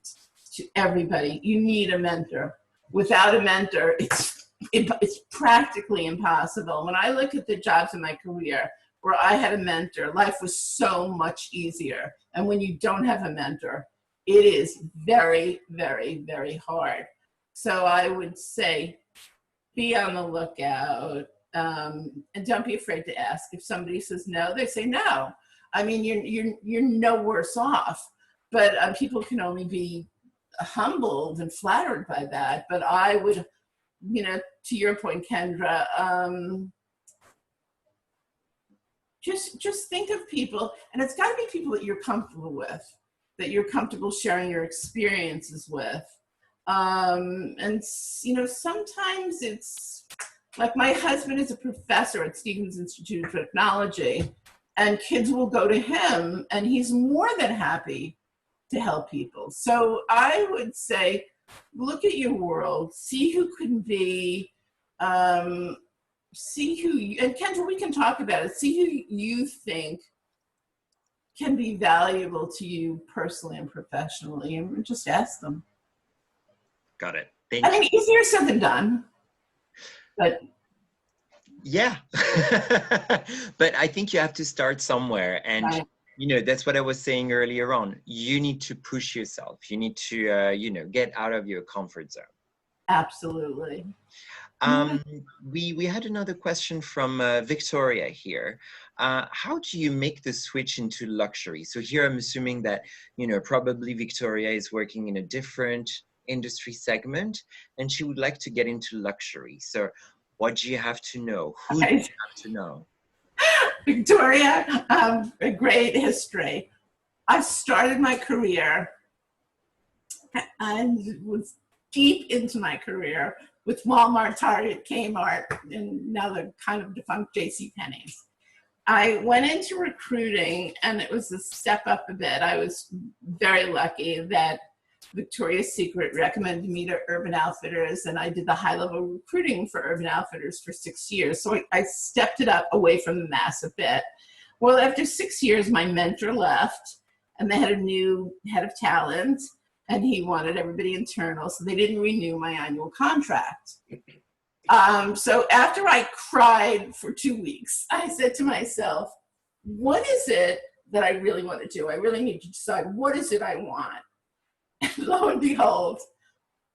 everybody, you need a mentor. Without a mentor, it's practically impossible. When I look at the jobs in my career where I had a mentor, life was so much easier. And when you don't have a mentor, it is very, very, very hard. So I would say, be on the lookout, and don't be afraid to ask. If somebody says no, they say no. I mean, you're no worse off. But people can only be humbled and flattered by that. But I would, to your point, Kendra, just think of people, and it's got to be people that you're comfortable with, that you're comfortable sharing your experiences with. And sometimes it's like, my husband is a professor at Stevens Institute for Technology, and kids will go to him, and he's more than happy to help people. So I would say, look at your world, see who can be, see who, and Kendra, we can talk about it, see who you think can be valuable to you personally and professionally, and just ask them. Got it. Thank you. Easier said than done, but Yeah. But I think you have to start somewhere. And, right. that's what I was saying earlier on. You need to push yourself. You need to, get out of your comfort zone. Absolutely. Um, we had another question from Victoria here. How do you make the switch into luxury? So here I'm assuming that, probably Victoria is working in a different industry segment and she would like to get into luxury. So what do you have to know? Who do you have to know? Victoria, a great history. I started my career and was deep into my career with Walmart, Target, Kmart, and now the kind of defunct JCPenney's. I went into recruiting and it was a step up a bit. I was very lucky that Victoria's Secret recommended me to Urban Outfitters, and I did the high-level recruiting for Urban Outfitters for 6 years. So I stepped it up away from the mass a bit. Well, after 6 years, my mentor left, and they had a new head of talent, and he wanted everybody internal, so they didn't renew my annual contract. So after I cried for 2 weeks, I said to myself, what is it that I really want to do? I really need to decide, what is it I want? And lo and behold,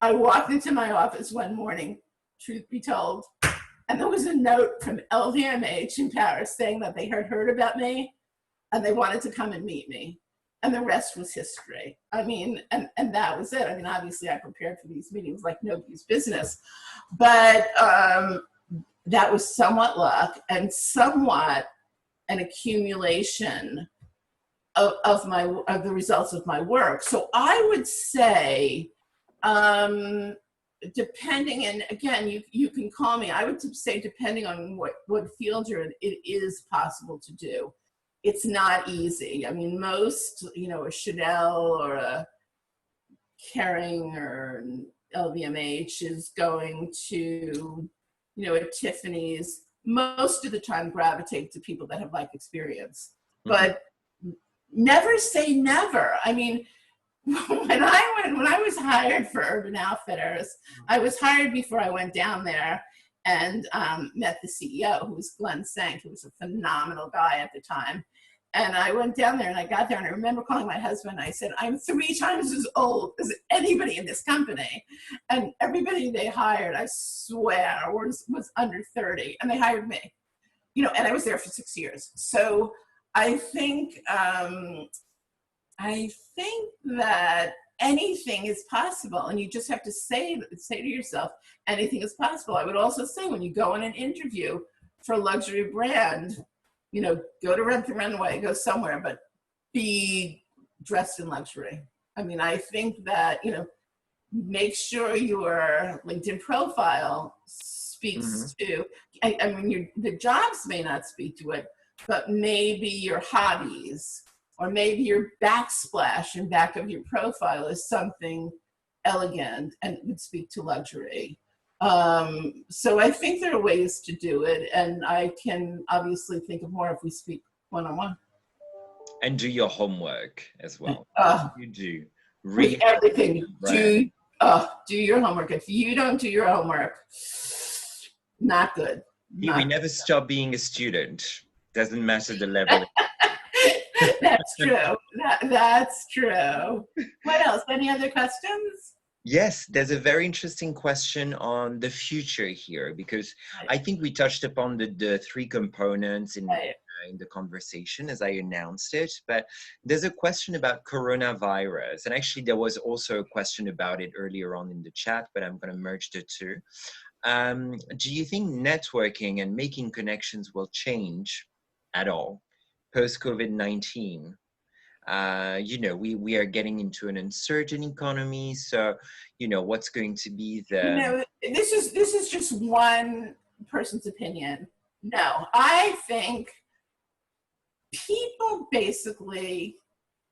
I walked into my office one morning, truth be told, and there was a note from LVMH in Paris saying that they had heard about me and they wanted to come and meet me. And the rest was history. And that was it. Obviously I prepared for these meetings like nobody's business, but that was somewhat luck and somewhat an accumulation of the results of my work. So I would say, depending, and again, you can call me, I would say depending on what field you're in, it is possible to do. It's not easy. Most, a Chanel or a Kering or LVMH is going to, a Tiffany's, most of the time gravitate to people that have life experience. But never say never. When I was hired for Urban Outfitters, I was hired before I went down there and met the CEO, who was Glenn Sank, who was a phenomenal guy at the time. And I went down there and I got there and I remember calling my husband and I said, I'm 3 times as old as anybody in this company. And everybody they hired, I swear, was under 30, and they hired me. And I was there for 6 years. So I think that anything is possible, and you just have to say to yourself, anything is possible. I would also say when you go on an interview for a luxury brand, go to Rent the Runway, go somewhere, but be dressed in luxury. I think that, make sure your LinkedIn profile speaks to, the jobs may not speak to it, but maybe your hobbies or maybe your backsplash in back of your profile is something elegant and would speak to luxury. So I think there are ways to do it, and I can obviously think of more if we speak one-on-one. And do your homework as well. You do. Read everything. Do your homework. If you don't do your homework, not good. We never stop being a student. Doesn't matter the level. That's true. That's true. What else? Any other questions? Yes, there's a very interesting question on the future here, because I think we touched upon the 3 components in the conversation as I announced it, but there's a question about coronavirus. And actually there was also a question about it earlier on in the chat, but I'm going to merge the 2. Do you think networking and making connections will change at all post-COVID-19? We are getting into an uncertain economy, so what's going to be the this is just one person's opinion. No, I think people basically,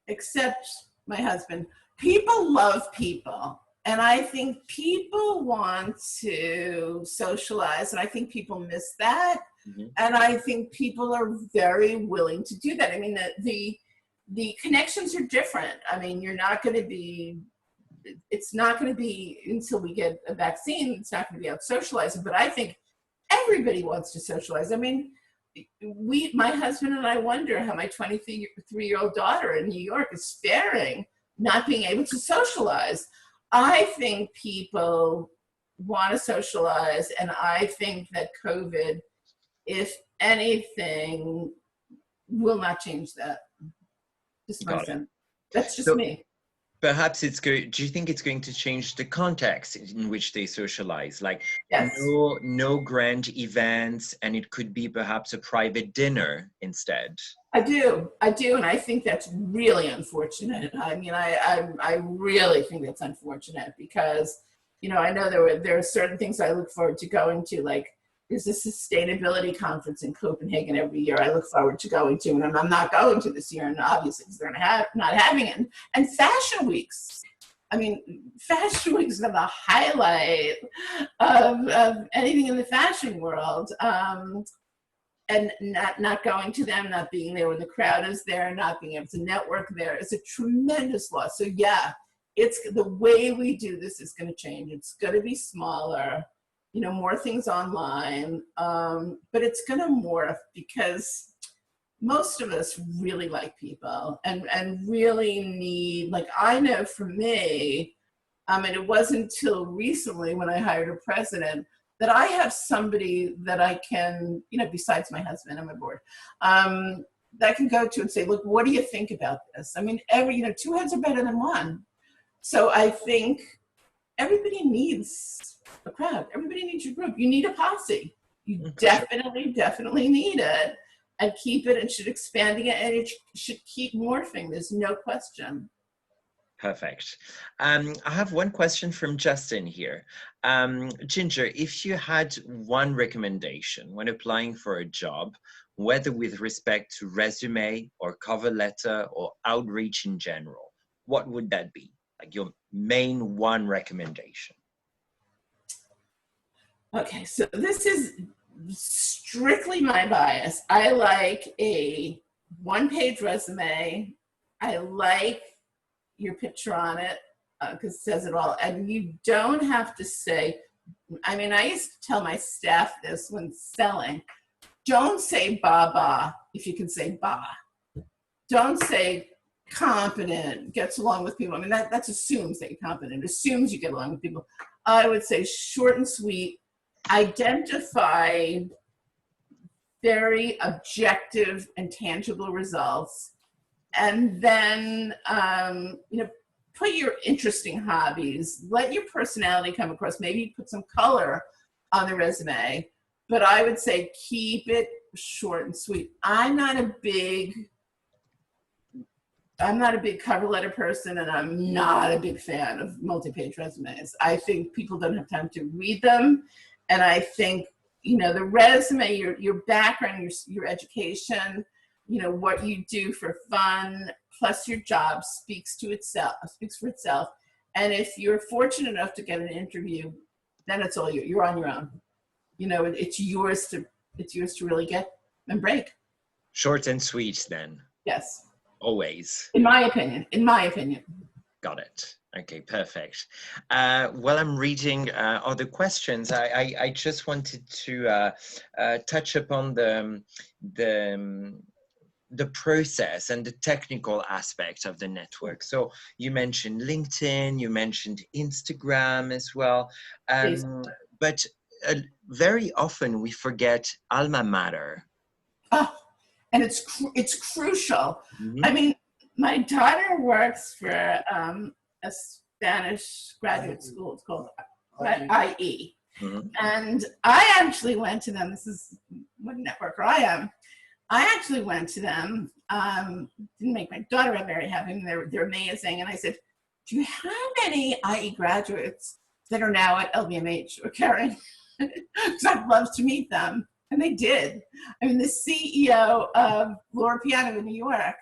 except my husband, people love people, and I think people want to socialize, and I think people miss that. And I think people are very willing to do that. The connections are different. You're not going to be it's not going to be until we get a vaccine. It's not going to be out socializing. But I think everybody wants to socialize. I mean, my husband and I wonder how my 23-year-old daughter in New York is faring, not being able to socialize. I think people want to socialize, and I think that COVID, if anything, will not change that. Just my sense. That's just me. Perhaps do you think it's going to change the context in which they socialize? Like, yes. no grand events, and it could be perhaps a private dinner instead. I do, and I think that's really unfortunate. I mean, I really think that's unfortunate because, you know, I know there are certain things I look forward to going to, like there's a sustainability conference in Copenhagen every year I look forward to going to, and I'm not going to this year, and obviously because they're not having it. And fashion weeks. I mean, fashion weeks are the highlight of anything in the fashion world. And not going to them, not being there when the crowd is there, not being able to network there is a tremendous loss. So yeah, it's the way we do this is going to change. It's going to be smaller, you know, more things online, but it's going to morph because most of us really like people and really need, like I know for me, and it wasn't until recently when I hired a president that I have somebody that I can, you know, besides my husband and my board, that I can go to and say, look, what do you think about this? I mean, two heads are better than one. So I think everybody needs a crowd. Everybody needs your group. You need a posse. You definitely need it, and keep it, and should expanding it, and it should keep morphing. There's no question. Perfect. I have one question from Justin here. Ginger, if you had one recommendation when applying for a job, whether with respect to resume or cover letter or outreach in general, what would that be? Like your main one recommendation? Okay, so this is strictly my bias. I like a one-page resume. I like your picture on it because it says it all. And you don't have to say, I mean, I used to tell my staff this when selling, don't say ba if you can say ba. Don't say competent, gets along with people. I mean, that assumes that you're competent, assumes you get along with people. I would say short and sweet, identify very objective and tangible results, and then put your interesting hobbies, let your personality come across. Maybe put some color on the resume, but I would say keep it short and sweet. I'm not a big cover letter person, and I'm not a big fan of multi-page resumes. I think people don't have time to read them, and I think, you know, the resume, your background, your education, you know, what you do for fun, plus your job speaks for itself. And if you're fortunate enough to get an interview, then it's all you. You're on your own. You know, it's yours to really get and break. Short and sweet, then. Yes. Always. In my opinion. Got it. Okay, perfect. While I'm reading other questions, I just wanted to touch upon the process and the technical aspect of the network. So you mentioned LinkedIn, you mentioned Instagram as well, but very often we forget alma mater. Oh, and it's crucial. Mm-hmm. I mean, my daughter works for a Spanish graduate school. It's called IE. Mm-hmm. And I actually went to them. This is what networker I am. I actually went to them. Didn't make my daughter very happy. They're amazing. And I said, do you have any IE graduates that are now at LVMH or Curate? Because I'd love to meet them. And they did. I mean, the CEO of Laura Piano in New York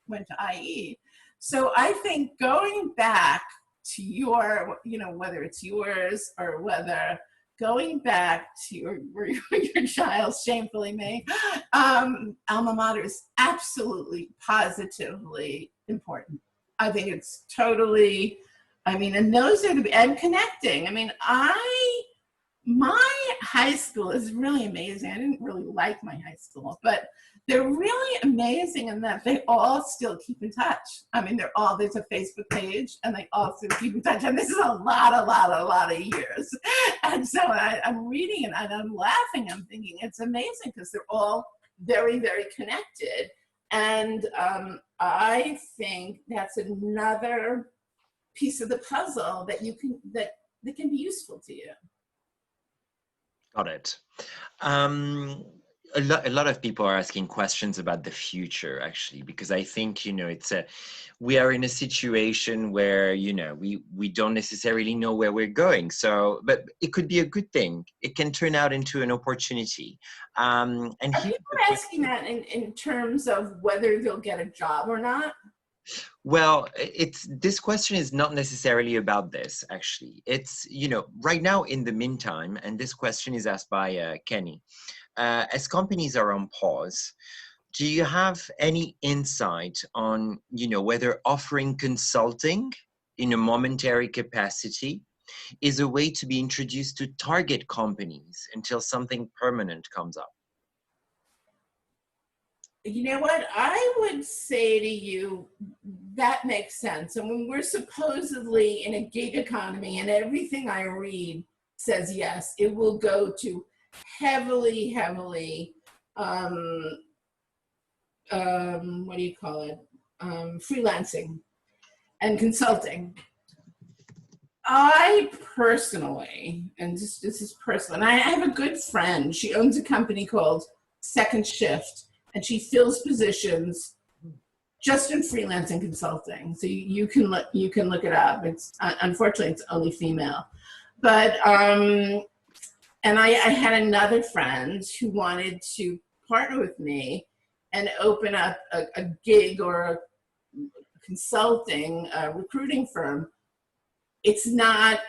went to IE. So I think going back to your, you know, whether it's yours or whether going back to your child's, shamefully me, alma mater is absolutely, positively important. I think it's totally I mean, and those are and connecting. I mean, my high school is really amazing. I didn't really like my high school, but they're really amazing in that they all still keep in touch. I mean, there's a Facebook page and they all still keep in touch. And this is a lot of years. And so I'm reading it and I'm laughing. I'm thinking it's amazing because they're all very, very connected. And I think that's another piece of the puzzle that that can be useful to you. Got it. A lot of people are asking questions about the future, actually, because I think, we are in a situation where, we don't necessarily know where we're going. So, but it could be a good thing. It can turn out into an opportunity. And are people asking that in terms of whether they'll get a job or not? Well, this question is not necessarily about this, actually. It's, right now in the meantime, and this question is asked by Kenny, as companies are on pause, do you have any insight on, whether offering consulting in a momentary capacity is a way to be introduced to target companies until something permanent comes up? You know what? I would say to you, that makes sense. And when we're supposedly in a gig economy and everything I read says yes, it will go to heavily, what do you call it? Freelancing and consulting. I personally, and this is personal, and I have a good friend. She owns a company called Second Shift, and she fills positions just in freelance and consulting. So you can look it up. It's unfortunately it's only female, but and I had another friend who wanted to partner with me and open up a gig or a consulting recruiting firm. It's not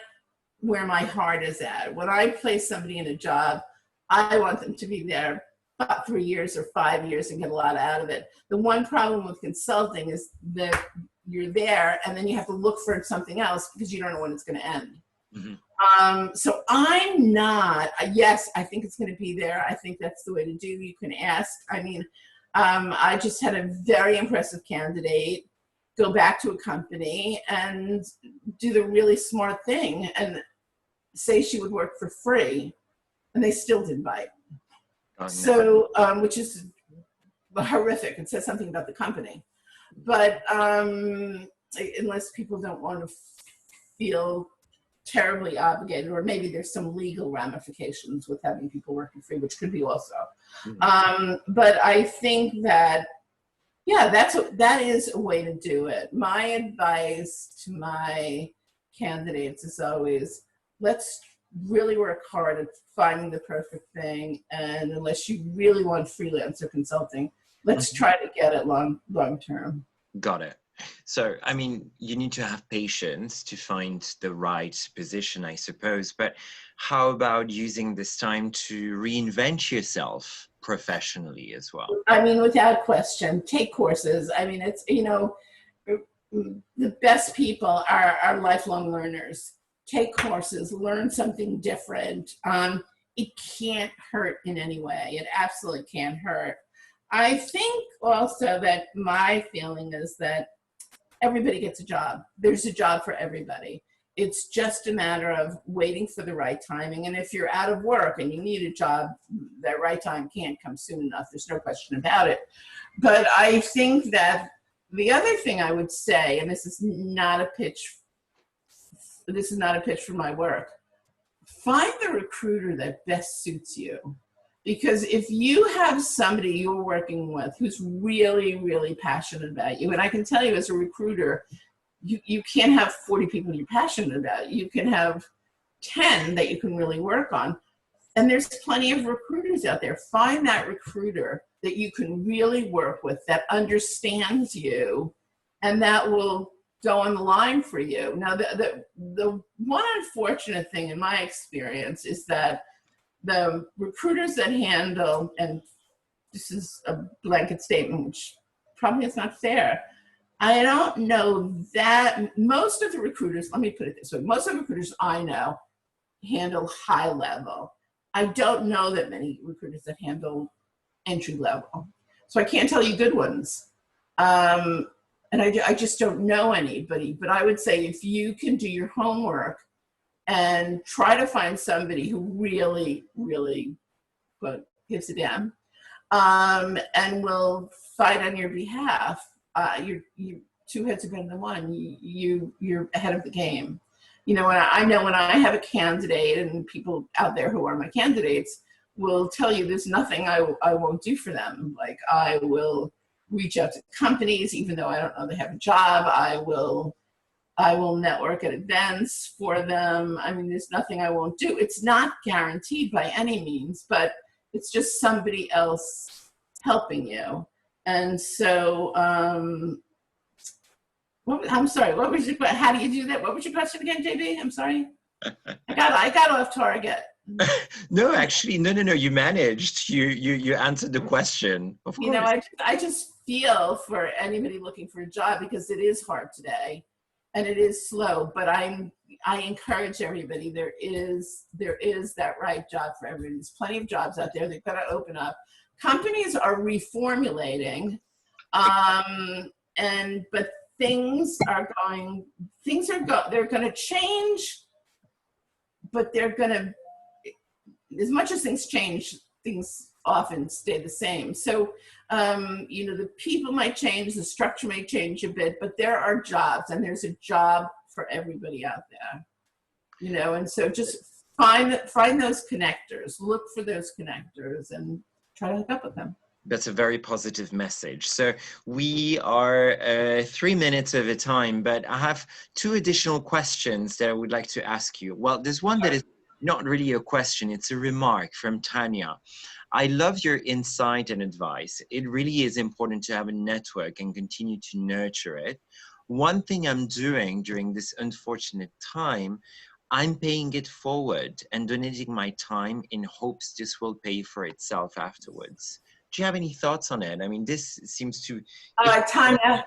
where my heart is at. When I place somebody in a job, I want them to be there about 3 years or 5 years and get a lot out of it. The one problem with consulting is that you're there and then you have to look for something else because you don't know when it's going to end. Mm-hmm. So I'm not, yes, I think it's going to be there. I think that's the way to do. You can ask. I mean, I just had a very impressive candidate go back to a company and do the really smart thing and say she would work for free, and they still didn't bite. So, which is horrific. It says something about the company. But unless people don't want to feel terribly obligated, or maybe there's some legal ramifications with having people working free, which could be also. Mm-hmm. But I think that, yeah, that is a way to do it. My advice to my candidates is always, let's really work hard at finding the perfect thing. And unless you really want freelance or consulting, let's try to get it long term. Got it. So, I mean, you need to have patience to find the right position, I suppose. But how about using this time to reinvent yourself professionally as well? I mean, without question, take courses. I mean, it's, the best people are lifelong learners. Take courses, learn something different. It can't hurt in any way. It absolutely can't hurt. I think also that my feeling is that everybody gets a job. There's a job for everybody. It's just a matter of waiting for the right timing. And if you're out of work and you need a job, that right time can't come soon enough. There's no question about it. But I think that the other thing I would say, and this is not a pitch for my work, find the recruiter that best suits you. Because if you have somebody you're working with who's really, really passionate about you, and I can tell you as a recruiter, you can't have 40 people you're passionate about. You can have 10 that you can really work on. And there's plenty of recruiters out there. Find that recruiter that you can really work with, that understands you, and that will go on the line for you. Now, the one unfortunate thing in my experience is that the recruiters that handle, and this is a blanket statement, which probably is not fair, I don't know that most of the recruiters, let me put it this way, most of the recruiters I know handle high level. I don't know that many recruiters that handle entry level. So I can't tell you good ones. And I just don't know anybody, but I would say if you can do your homework and try to find somebody who really, really gives a damn, and will fight on your behalf, you two heads are better than one. You're ahead of the game. You know, and I know when I have a candidate, and people out there who are my candidates will tell you there's nothing I won't do for them. Like, I will reach out to companies, even though I don't know they have a job. I will network at events for them. I mean, there's nothing I won't do. It's not guaranteed by any means, but it's just somebody else helping you. And so, I'm sorry, what was your, how do you do that? What was your question again, JB? I'm sorry. I got off target. No, actually, no. You managed. You answered the question. Of course. You know, I just feel for anybody looking for a job, because it is hard today, and it is slow. But I encourage everybody. There is that right job for everybody. There's plenty of jobs out there. They've got to open up. Companies are reformulating, but things are going to change, but they're going to, as much as things change, things often stay the same. So, you know, the people might change, the structure may change a bit, but there are jobs, and there's a job for everybody out there, you know, and so just find those connectors, look for those connectors, and try to hook up with them. That's a very positive message. So we are 3 minutes over time, but I have 2 additional questions that I would like to ask you. Well, there's one that is not really a question, it's a remark from Tanya. I love your insight and advice. It really is important to have a network and continue to nurture it. One thing I'm doing during this unfortunate time, I'm paying it forward and donating my time in hopes this will pay for itself afterwards. Do you have any thoughts on it? I mean, this seems to... Tanya,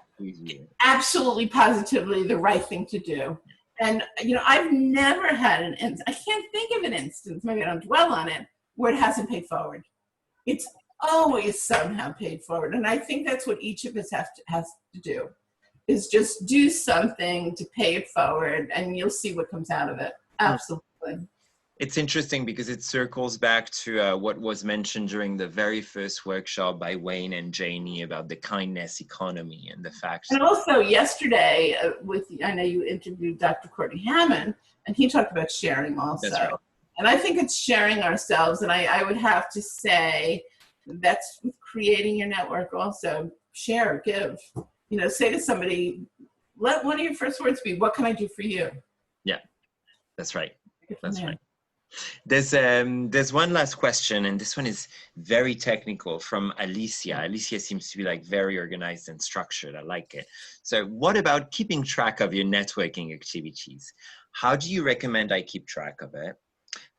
absolutely, positively the right thing to do. And, you know, I've never had I can't think of an instance, maybe I don't dwell on it, where it hasn't paid forward. It's always somehow paid forward. And I think that's what each of us has to do, is just do something to pay it forward, and you'll see what comes out of it. Absolutely. It's interesting because it circles back to what was mentioned during the very first workshop by Wayne and Janie about the kindness economy and the fact. And also yesterday, I know you interviewed Dr. Courtney Hammond, and he talked about sharing also. That's right. And I think it's sharing ourselves. And I would have to say that's with creating your network also. Share, give. You know, say to somebody, let one of your first words be, what can I do for you? Yeah, that's right. That's right. There's one last question, and this one is very technical, from Alicia. Alicia seems to be like very organized and structured. I like it. So what about keeping track of your networking activities? How do you recommend I keep track of it?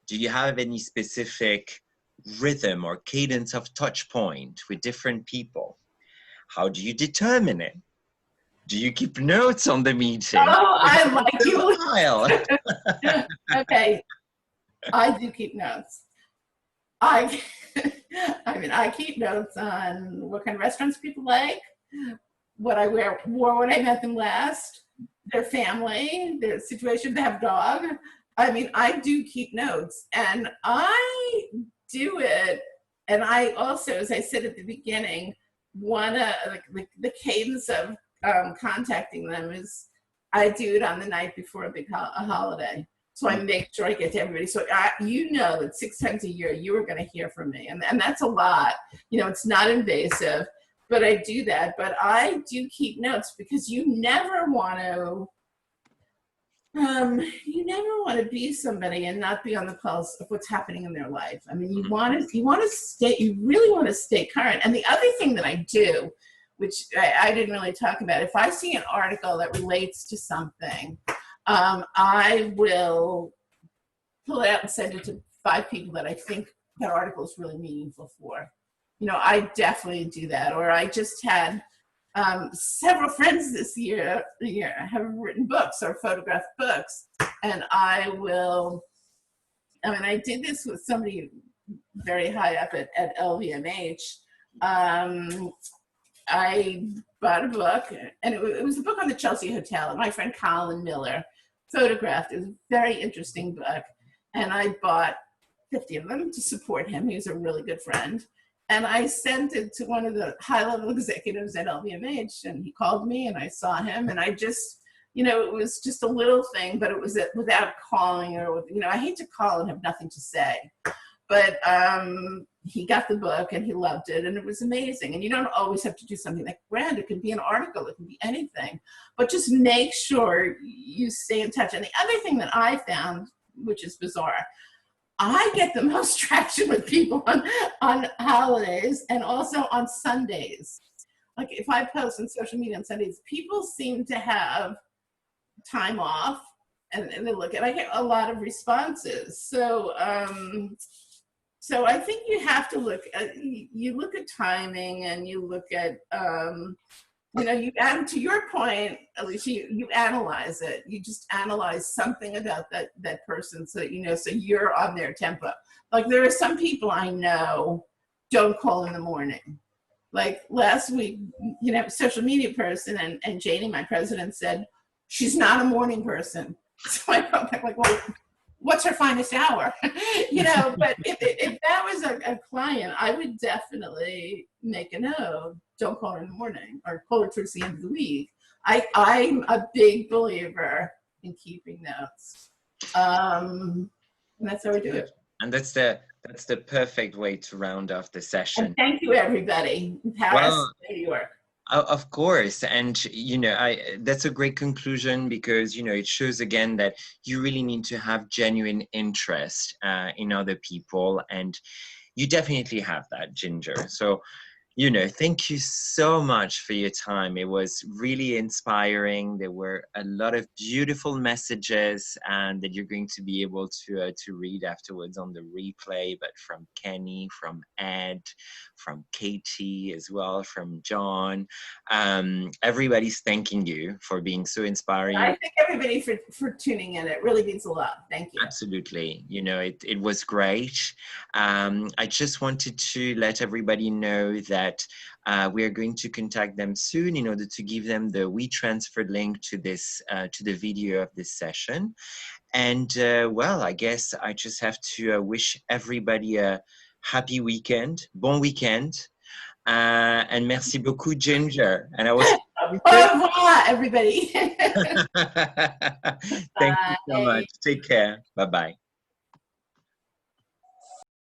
Do you have any specific rhythm or cadence of touch point with different people? How do you determine it? Do you keep notes on the meeting? Oh, I like you. Okay. I do keep notes. I mean, I keep notes on what kind of restaurants people like, what I wore when I met them last, their family, their situation, they have a dog. I mean, I do keep notes, and I do it. And I also, as I said at the beginning, the cadence of contacting them is, I do it on the night before a holiday. So I make sure I get to everybody. So you know that 6 times a year you are going to hear from me. And that's a lot. You know, it's not invasive, but I do that. But I do keep notes, because you never want to be somebody and not be on the pulse of what's happening in their life. I mean, you really want to stay current. And the other thing that I do, which I didn't really talk about, if I see an article that relates to something, I will pull it out and send it to 5 people that I think that article is really meaningful for. You know, I definitely do that. Or I just had several friends this year have written books or photographed books, and I did this with somebody very high up at LVMH. I bought a book, and it was a book on the Chelsea Hotel, and my friend Colin Miller photographed. It was a very interesting book, and I bought 50 of them to support him. He was a really good friend. And I sent it to one of the high-level executives at LVMH, and he called me, and I saw him, and I just, it was just a little thing, but it was without calling, or, I hate to call and have nothing to say. But he got the book, and he loved it, and it was amazing. And you don't always have to do something like grand. It could be an article. It can be anything. But just make sure you stay in touch. And the other thing that I found, which is bizarre, I get the most traction with people on holidays and also on Sundays. Like if I post on social media on Sundays, people seem to have time off, and they look at, I get a lot of responses. So I think you have to look at timing, and you look at, you add, to your point, Alicia, you analyze it. You just analyze something about that person, so so you're on their tempo. Like there are some people I know don't call in the morning. Like last week, social media person, and Janie, my president, said she's not a morning person. So I wrote back like, well, what's her finest hour? But if that was a client, I would definitely make a note. Don't call her in the morning, or call her towards the end of the week. I'm a big believer in keeping notes. And that's how we do it. And that's the perfect way to round off the session. And thank you, everybody. Paris, New York. Of course. And, that's a great conclusion, because, it shows again that you really need to have genuine interest in other people. And you definitely have that, Ginger. So, thank you so much for your time. It was really inspiring. There were a lot of beautiful messages that you're going to be able to read afterwards on the replay, but from Kenny, from Ed, from Katie as well, from John. Everybody's thanking you for being so inspiring. I thank everybody for tuning in. It really means a lot. Thank you. Absolutely. It was great. I just wanted to let everybody know that we are going to contact them soon in order to give them the WeTransfer link to this to the video of this session. And I guess I just have to wish everybody a happy weekend, bon weekend, and merci beaucoup, Ginger. And I was au revoir, everybody. Thank you so much. Take care. Bye bye.